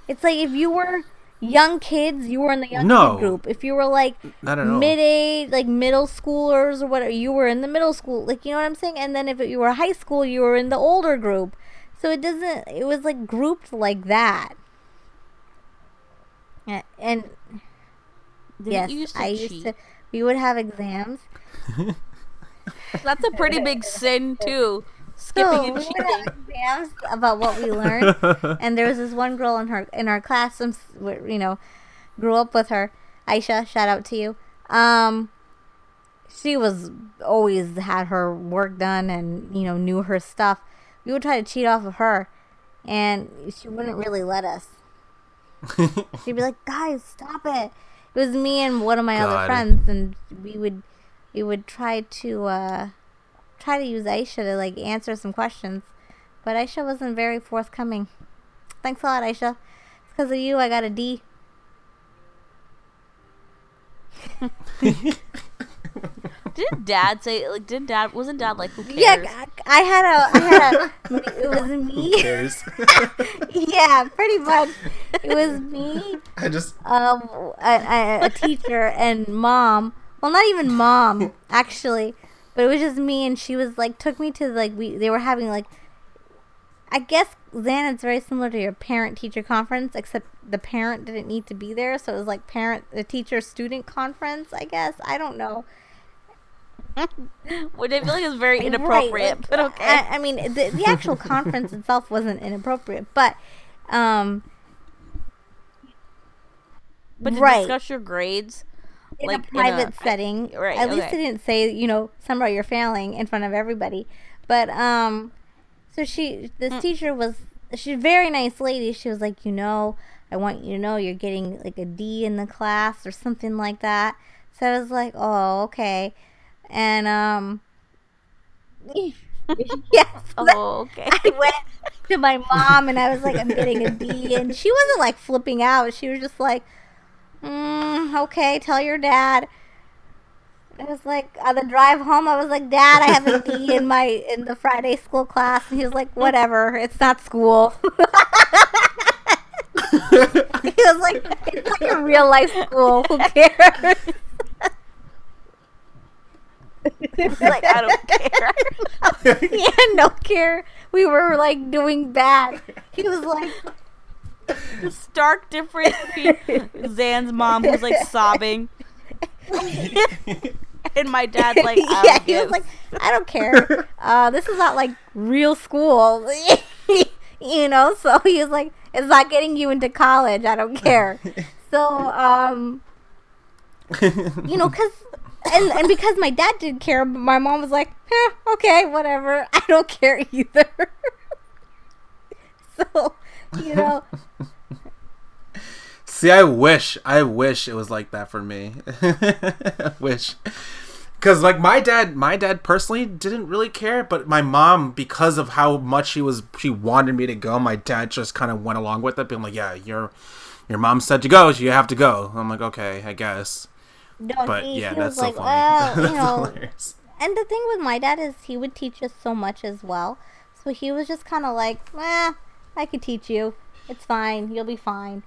it's like if you were young kids, you were in the young No. kid group. If you were like Not at all. mid-age, like middle schoolers or whatever, you were in the middle school. Like, you know what I'm saying? And then if you were high school, you were in the older group. So it was like grouped like that. And yes, I used to. We would have exams. That's a pretty big sin too. Skipping and cheating. We would have exams about what we learned. And there was this one girl in our class. Grew up with her, Aisha. Shout out to you. She was always had her work done and knew her stuff. We would try to cheat off of her, and she wouldn't really let us. She'd be like, "Guys, stop it!" It was me and one of my other friends, and we would try to use Aisha to like answer some questions, but Aisha wasn't very forthcoming. Thanks a lot, Aisha. It's because of you I got a D. Didn't Dad say like? Wasn't Dad like, who cares? Yeah, I had a. It was me. Who cares? Yeah, pretty much. It was me. I just a teacher and mom. Well, not even mom actually, but it was just me, and she was like took me to like they were having like. I guess Zan, it's very similar to your parent-teacher conference, except the parent didn't need to be there, so it was like teacher-student conference. I guess I don't know. Which I feel like is very inappropriate, right, like, but okay. I mean, the actual conference itself wasn't inappropriate, but to discuss your grades in like a private setting, right? At least they didn't say something about you're failing in front of everybody, but so this teacher she's a very nice lady. She was like, I want you to know you're getting like a D in the class or something like that. So I was like, oh, okay. And yes. Oh, okay. I went to my mom and I was like, I'm getting a D, and she wasn't like flipping out. She was just like, okay, tell your dad. I was like, on the drive home, I was like, Dad, I have a D in the Friday school class, and he was like, whatever, it's not school. He was like, it's like a real life school. Who cares? Like, I don't care. Yeah, no care. We were like doing bad. He was like, the stark difference between Zan's mom, who's like sobbing, and my dad's like, he was like, I don't care. This is not like real school. So he was like, it's not getting you into college. I don't care. So, because and because my dad didn't care, but my mom was like, okay, whatever. I don't care either. So, See, I wish it was like that for me. I wish. Because like my dad personally didn't really care, but my mom, because of how much she wanted me to go, my dad just kind of went along with it, being like, yeah, your mom said to go, so you have to go. I'm like, okay, I guess. No, but yeah, that's so like, funny. well, That's hilarious. And the thing with my dad is he would teach us so much as well. So he was just kind of like, I could teach you. It's fine. You'll be fine.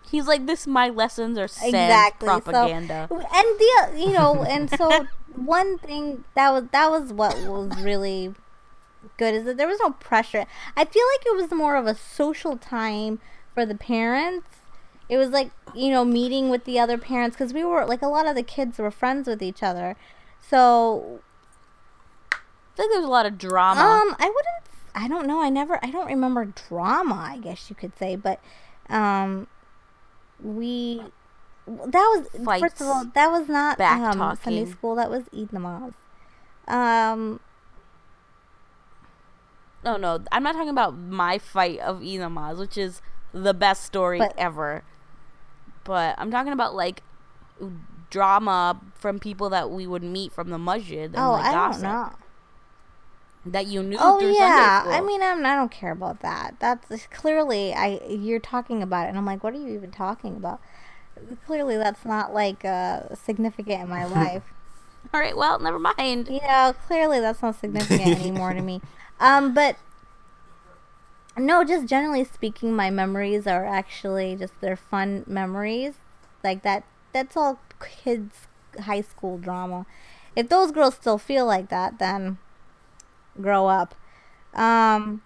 He's like, my lessons are sad exactly. propaganda. So, and and so one thing that was what was really good is that there was no pressure. I feel like it was more of a social time for the parents. It was like, meeting with the other parents, because we were like, a lot of the kids were friends with each other. So I think there was a lot of drama. I don't know. I don't remember drama, I guess you could say, but that was Fights, first of all, that was not back-talking. Sunday school. That was Eid Namaz. No, I'm not talking about my fight of Eid Namaz, which is the best story ever. But I'm talking about like drama from people that we would meet from the masjid. And, I don't know. That you knew. Oh through yeah, Sunday school. I mean, I don't care about that. That's clearly you're talking about it, and I'm like, what are you even talking about? Clearly, that's not like significant in my life. All right, well, never mind. Clearly that's not significant anymore to me. But No, just generally speaking, my memories are actually just they're fun memories. Like that. That's all kids' high school drama. If those girls still feel like that, then grow up. Um,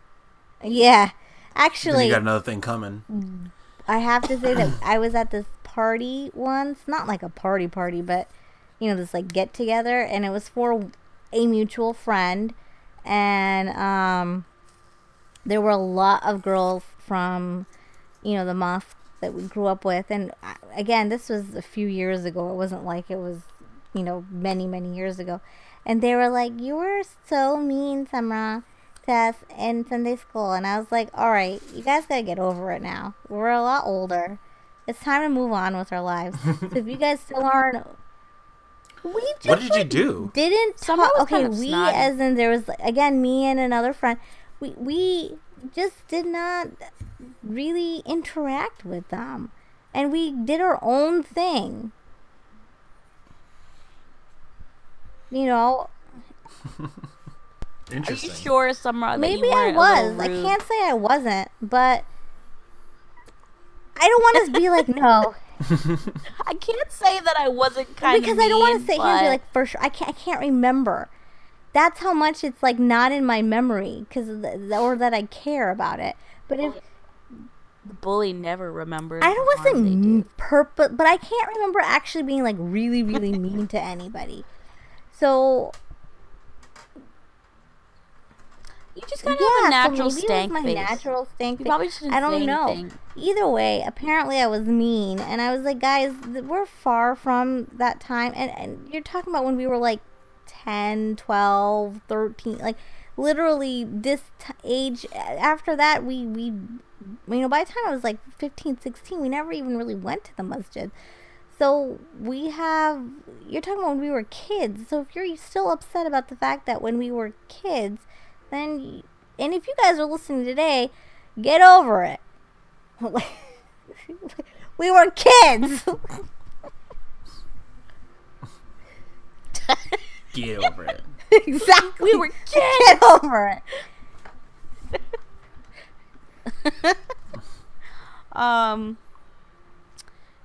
yeah. Then you got Actually, another thing coming. I have to say that I was at this party once, not like a party, but this like get together, and it was for a mutual friend, and there were a lot of girls from the mosque that we grew up with, and again, this was a few years ago. It wasn't like it was many years ago, and they were like, "You were so mean, Samra, to us in Sunday school," and I was like, "All right, you guys gotta get over it now. We're a lot older. It's time to move on with our lives. So if you guys still aren't." We just, what did you do? Didn't Summer was okay, kind of we snotty. as in there was again me and another friend. We just did not really interact with them, and we did our own thing. Are Interesting. you sure, Summer, that Maybe you I weren't a was. little I rude? can't say I wasn't, but I don't want to be like no. I can't say that I wasn't kind of Because I don't want to sit here and be but- like for sure. I can't remember. That's how much it's like not in my memory or that I care about it. But if The bully never remembers. I the harm they do. wasn't but I can't remember actually being like really mean to anybody. So You just kind of have a natural so maybe stank it was my face. natural stank You face. probably shouldn't I don't say know. anything. Either way, apparently I was mean, and I was like, guys, we're far from that time. And you're talking about when we were like 10, 12, 13, like literally this age. After that, we by the time I was like 15, 16, we never even really went to the masjid. So you're talking about when we were kids. So if you're still upset about the fact that when we were kids, and if you guys are listening today, get over it. We were kids. Get over it. Exactly. We were kids. Get over it.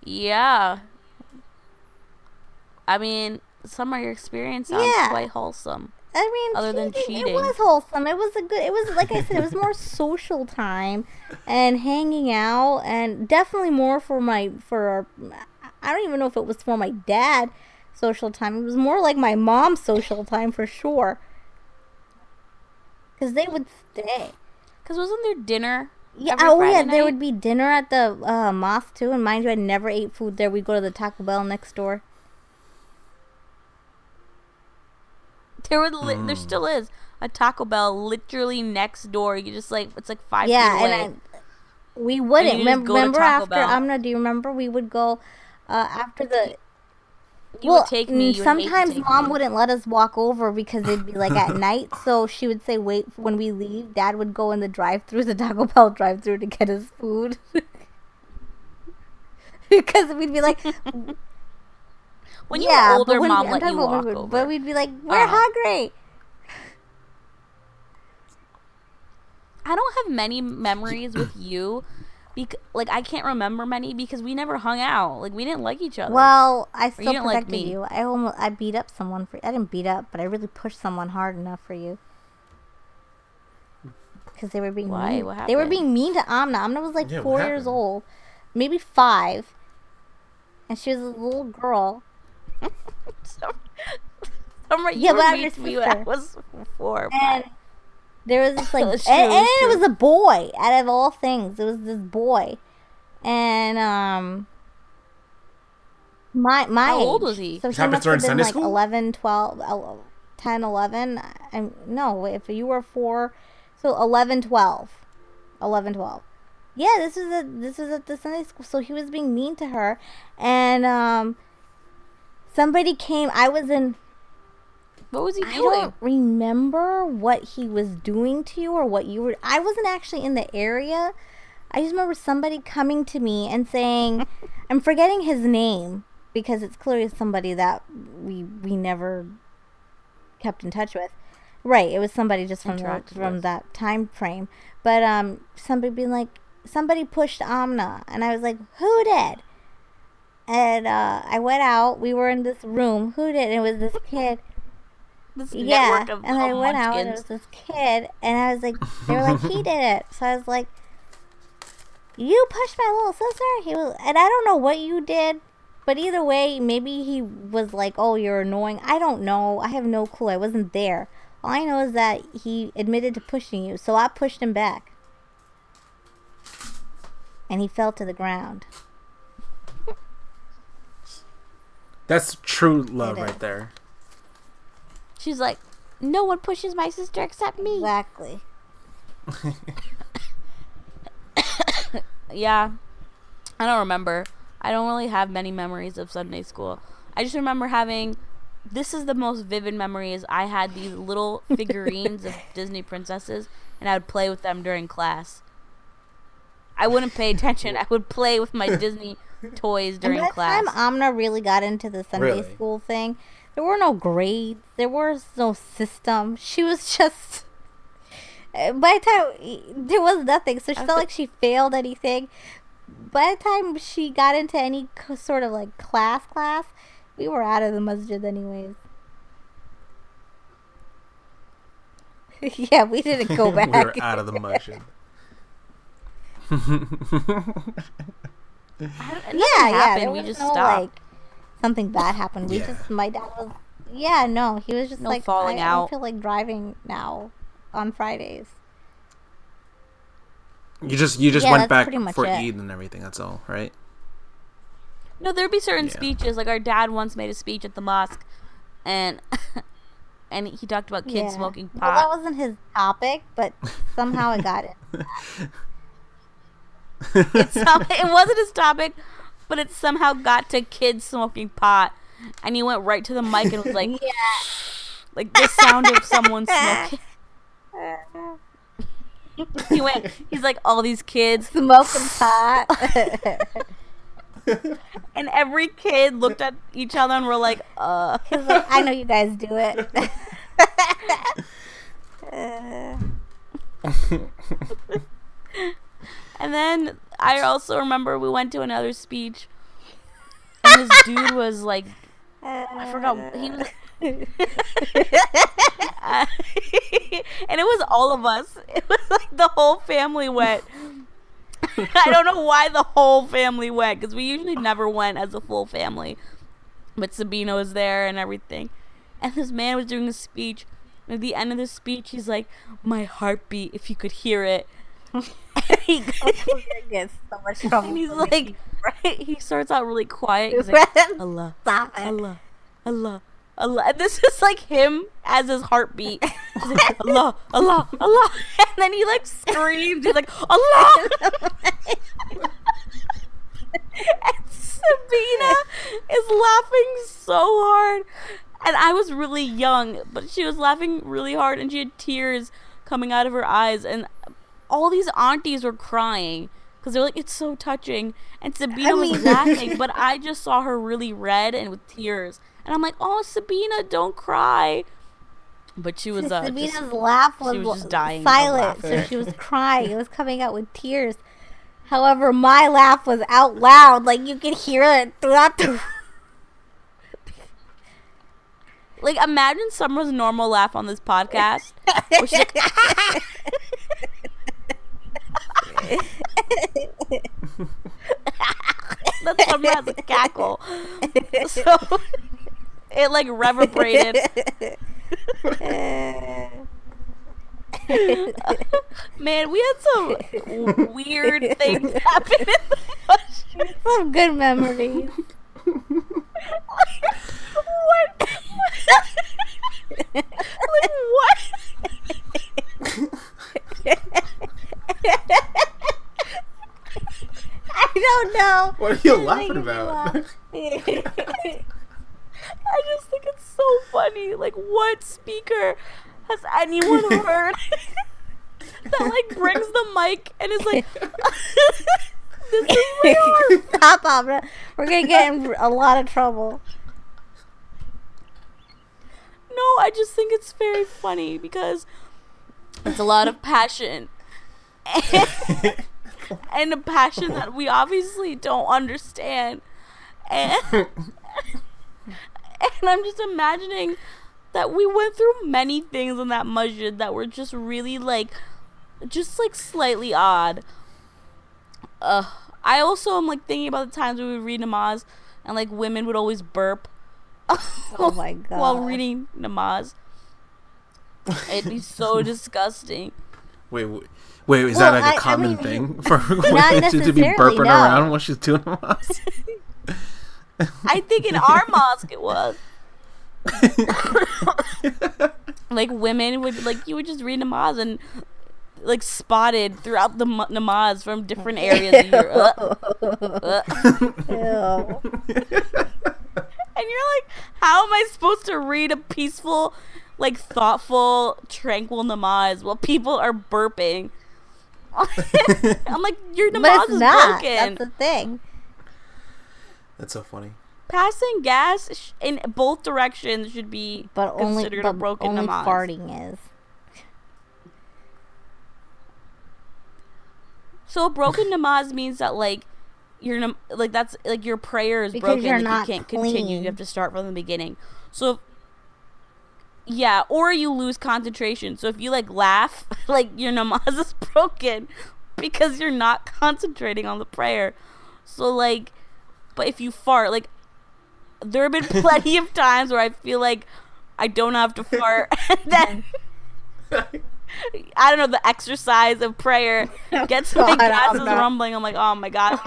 Yeah. I mean, some of your experience sounds Yeah. quite wholesome. I mean, Other than It cheating. was wholesome. It was like I said, it was more social time and hanging out, and definitely more for our. I don't even know if it was for my dad social time. It was more like my mom's social time for sure. Because they would stay. Because wasn't there dinner? Yeah. every Oh Friday yeah. There night? would be dinner at the mosque too. And mind you, I never ate food there. We'd go to the Taco Bell next door. There still is a Taco Bell literally next door. You just it's like 5 feet Yeah, away. and we wouldn't. you just go to Remember Taco after Bell. Amna? Do you remember we would go after the? You would take me. You would hate to sometimes take mom me. wouldn't let us walk over because it'd be like at night. So she would say, "Wait, when we leave." Dad would go in the drive-through, the Taco Bell drive-through, to get his food. Because we'd be like, When you were older, but mom I'm let talking you about walk over. But we'd be like, "We're Uh-huh. hungry." I don't have many memories with you. I can't remember many because we never hung out. We didn't like each other. Well, I still didn't like protected me. you. I beat up someone I didn't beat up, but I really pushed someone hard enough for you. Because they were being Why? mean. What They were happened? being mean to Amna. Amna was like Yeah, what 4 years happened? old, maybe 5, and she was a little girl. Summer, Yeah, you but were I'm mean your to me when I sister. was 4 or 5. And there was this like, That's and true, that's it true. was a boy. Out of all things, it was this boy, and my How age. old was he? So This he happens must during have been Sunday like school? 11, 12, 10, 11. No, if you were 4, so 11, 12. 11, 12. Yeah, this was at the Sunday school. So he was being mean to her, and somebody came. I was in. What was he I doing? don't remember what he was doing to you or what you were. I wasn't actually in the area. I just remember somebody coming to me and saying, I'm forgetting his name because it's clearly somebody that we never kept in touch with. Right, it was somebody just from Interacted with. that time frame. But somebody being like, somebody pushed Amna, and I was like, who did? And I went out. We were in this room. Who did? And it was this kid. This Yeah, network of and I went out, and it munchkins. was this kid, and I was like, they were like, he did it. So I was like, you pushed my little sister? He was, and I don't know what you did, but either way, maybe he was like, oh, you're annoying. I don't know. I have no clue. I wasn't there. All I know is that he admitted to pushing you, so I pushed him back. And he fell to the ground. That's true love right there. She's like, no one pushes my sister except me. Exactly. Yeah. I don't remember. I don't really have many memories of Sunday school. I just remember having... This is the most vivid memories. I had these little figurines of Disney princesses, and I would play with them during class. I wouldn't pay attention. I would play with my Disney toys during and by class. the time Amna really got into the Sunday school thing, there were no grades. There was no system. She was just... By the time... There was nothing. So she felt like she failed anything. By the time she got into any sort of like class, we were out of the masjid anyways. Yeah, we didn't go back. We were out of the masjid. Yeah. We just no, stopped. like, something bad happened. We just... My dad was... Yeah, no. He was just No like, falling I out. don't feel like driving now on Fridays. You just Yeah, went that's back pretty much for it. Eid and everything. That's all, right? No, there'd be certain Yeah. speeches. Like our dad once made a speech at the mosque, and and he talked about kids smoking Well, that pot. wasn't his topic, but somehow it got it. It wasn't his topic, but it somehow got to kids smoking pot, and he went right to the mic and was like, like the sound of someone smoking. He's like, all these kids Smoking pot. and every kid looked at each other and were like, He's like, I know you guys do it. And then I also remember we went to another speech, and this dude was like, I forgot, he was, and it was all of us. It was like the whole family went. I don't know why the whole family went, because we usually never went as a full family, but Sabina was there and everything, and this man was doing a speech, and at the end of the speech he's like, my heartbeat, if you could hear it. He gets so much trouble. and he's like, right, he starts out really quiet. He's like, Allah, Stop it. Allah, Allah, Allah. And this is like him as his heartbeat. He's like, Allah, Allah, Allah. And then he like screams. He's like, Allah. And Sabina is laughing so hard. And I was really young, but she was laughing really hard, and she had tears coming out of her eyes. And all these aunties were crying because they're like, it's so touching. And Sabina was laughing, but I just saw her really red and with tears. And I'm like, oh, Sabina, don't cry. But she was Sabina's laugh was just dying silent, so she was crying. It was coming out with tears. However, my laugh was out loud. Like, you could hear it throughout the... Like, imagine Summer's normal laugh on this podcast. Where she's like, that's Summer has a cackle. So, it, like, reverberated. Man, we had some weird things happen in the bush. Some good memories. What? Like, what? I don't know. What are you laughing about? I just think it's so funny. Like, what speaker has anyone heard that, like, brings the mic and is like, this is my heart. Stop, Abra. We're going to get in a lot of trouble. No, I just think it's very funny because it's a lot of passion. And a passion that we obviously don't understand. And I'm just imagining that we went through many things in that masjid that were just really just slightly odd. I also am thinking about the times we would read namaz and women would always burp. Oh my god. While reading namaz. It'd be so disgusting. Wait, is that a common thing for women to be burping around while she's doing namaz? I think in our mosque it was. Women would you would just read namaz and spotted throughout the namaz from different areas of your and you're how am I supposed to read a peaceful, thoughtful, tranquil namaz while people are burping? I'm your namaz is broken. That's the thing. That's so funny. Passing gas in both directions should be considered a broken only namaz. Farting is. So a broken namaz means that that's your prayer is because broken. You can't continue. You have to start from the beginning. So or you lose concentration. So if you laugh, your namaz is broken because you're not concentrating on the prayer. So but if you fart, there have been plenty of times where I feel I don't have to fart, and then I don't know, the exercise of prayer gets my gases rumbling. I'm oh my god.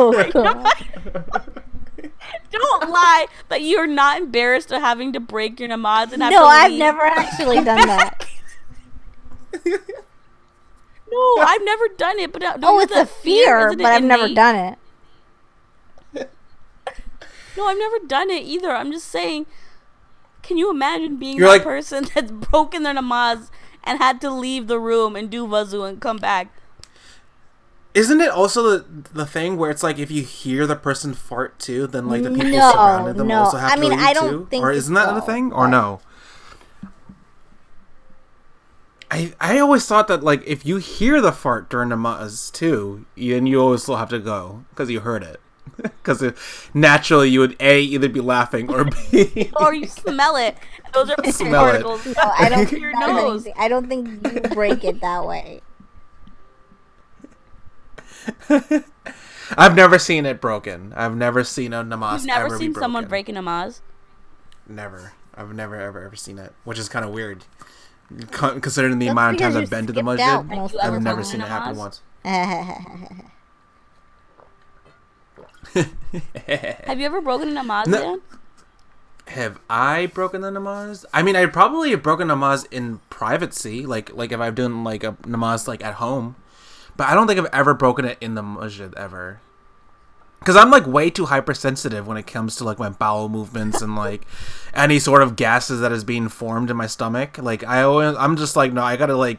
Don't lie that you're not embarrassed of having to break your namaz and have to leave. I've never actually done that. No, I've never done it. But it's a fear, but I've never done it. No, I've never done it either. I'm just saying, can you imagine being that person that's broken their namaz and had to leave the room and do wuzu and come back? Isn't it also the thing where it's if you hear the person fart too, then the people surrounding them also have to leave I don't too? think Or isn't that the thing? Or no? I always thought that if you hear the fart during namaz too, then you always still have to go because you heard it. Because naturally you would either be laughing or B or you smell it. Those are smell particles. No, I don't your nose. I don't think you break it that way. I've never seen it broken. I've never seen a namaz. You've never ever seen be someone broken. break a namaz? Never. I've never ever seen it, which is kind of weird, considering the amount of times I've been to the masjid. I've never seen it happen once. Have you ever broken a namaz, Dan? Have I broken the namaz? I mean, I'd probably have broken namaz in privacy, like if I'm doing a namaz at home. But I don't think I've ever broken it in the masjid ever. Because I'm way too hypersensitive when it comes to my bowel movements and any sort of gases that is being formed in my stomach. I'm just no, I gotta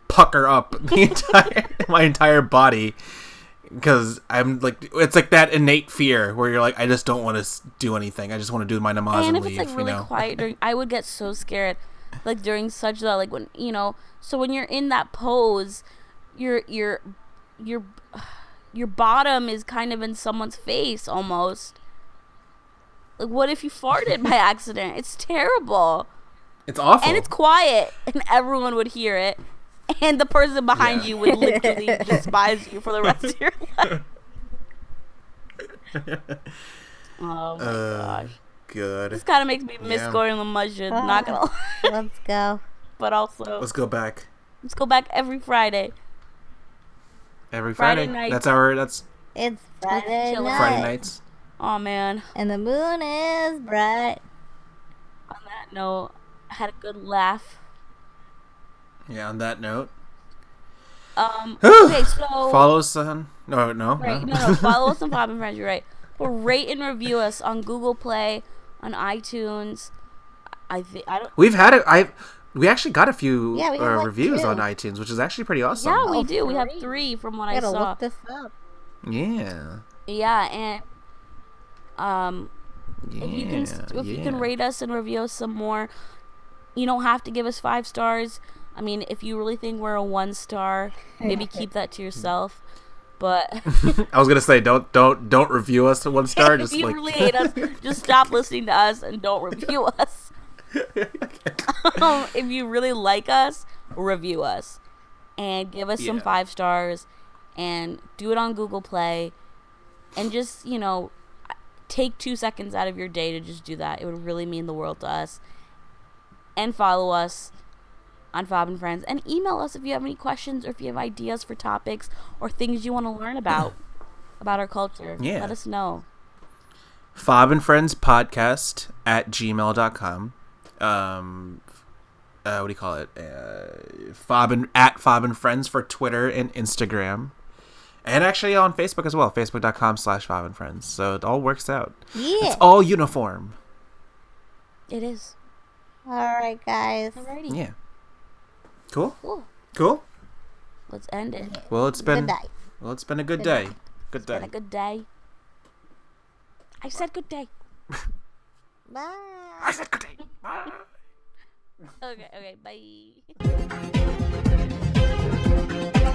pucker up the my entire body. Because I'm it's that innate fear where you're I just don't want to do anything. I just want to do my namaz and if leave. It's really quiet, I would get so scared. During sajda, when so when you're in that pose, your bottom is kind of in someone's face almost. What if you farted by accident? It's terrible. It's awful. And it's quiet, and everyone would hear it. And the person behind you would literally despise you for the rest of your life. Oh my gosh. Good. This kind of makes me miss going to the masjid. Not gonna lie. Let's go. But also, let's go back. Let's go back every Friday. Every Friday. Night. It's Friday night. Friday nights. Oh man. And the moon is bright. On that note, I had a good laugh. Yeah, on that note. Okay, so follow us on no. Right, no. Follow us on Pop and Friends, you're right. But rate and review us on Google Play, on iTunes. We actually got a few reviews 2 on iTunes, which is actually pretty awesome. Yeah, we do. 3. We have 3 from what I saw. Gotta look this up. Yeah. Yeah, and if you can rate us and review us some more, You don't have to give us 5 stars. I mean, if you really think we're a 1 star, maybe keep that to yourself. But I was gonna say, don't review us to 1 star. if you really hate us, just stop listening to us and don't review us. If you really like us, review us and give us some 5 stars, and do it on Google Play, and just take 2 seconds out of your day to just do that. It would really mean the world to us. And follow us on Fob and Friends, and email us if you have any questions or if you have ideas for topics or things you want to learn about our culture. Yeah. Let us know. Fob and Friends podcast at gmail.com. What do you call it? Fob and Friends for Twitter and Instagram. And actually on Facebook as well. Facebook.com/Fob and Friends. So it all works out. Yeah. It's all uniform. It is. All right, guys. Alrighty. Yeah. Cool. Cool. Let's end it. Well, it's been Good night. a good day. Good day. Been a good day. I said good day. Bye. I said good day. Bye. Okay, bye.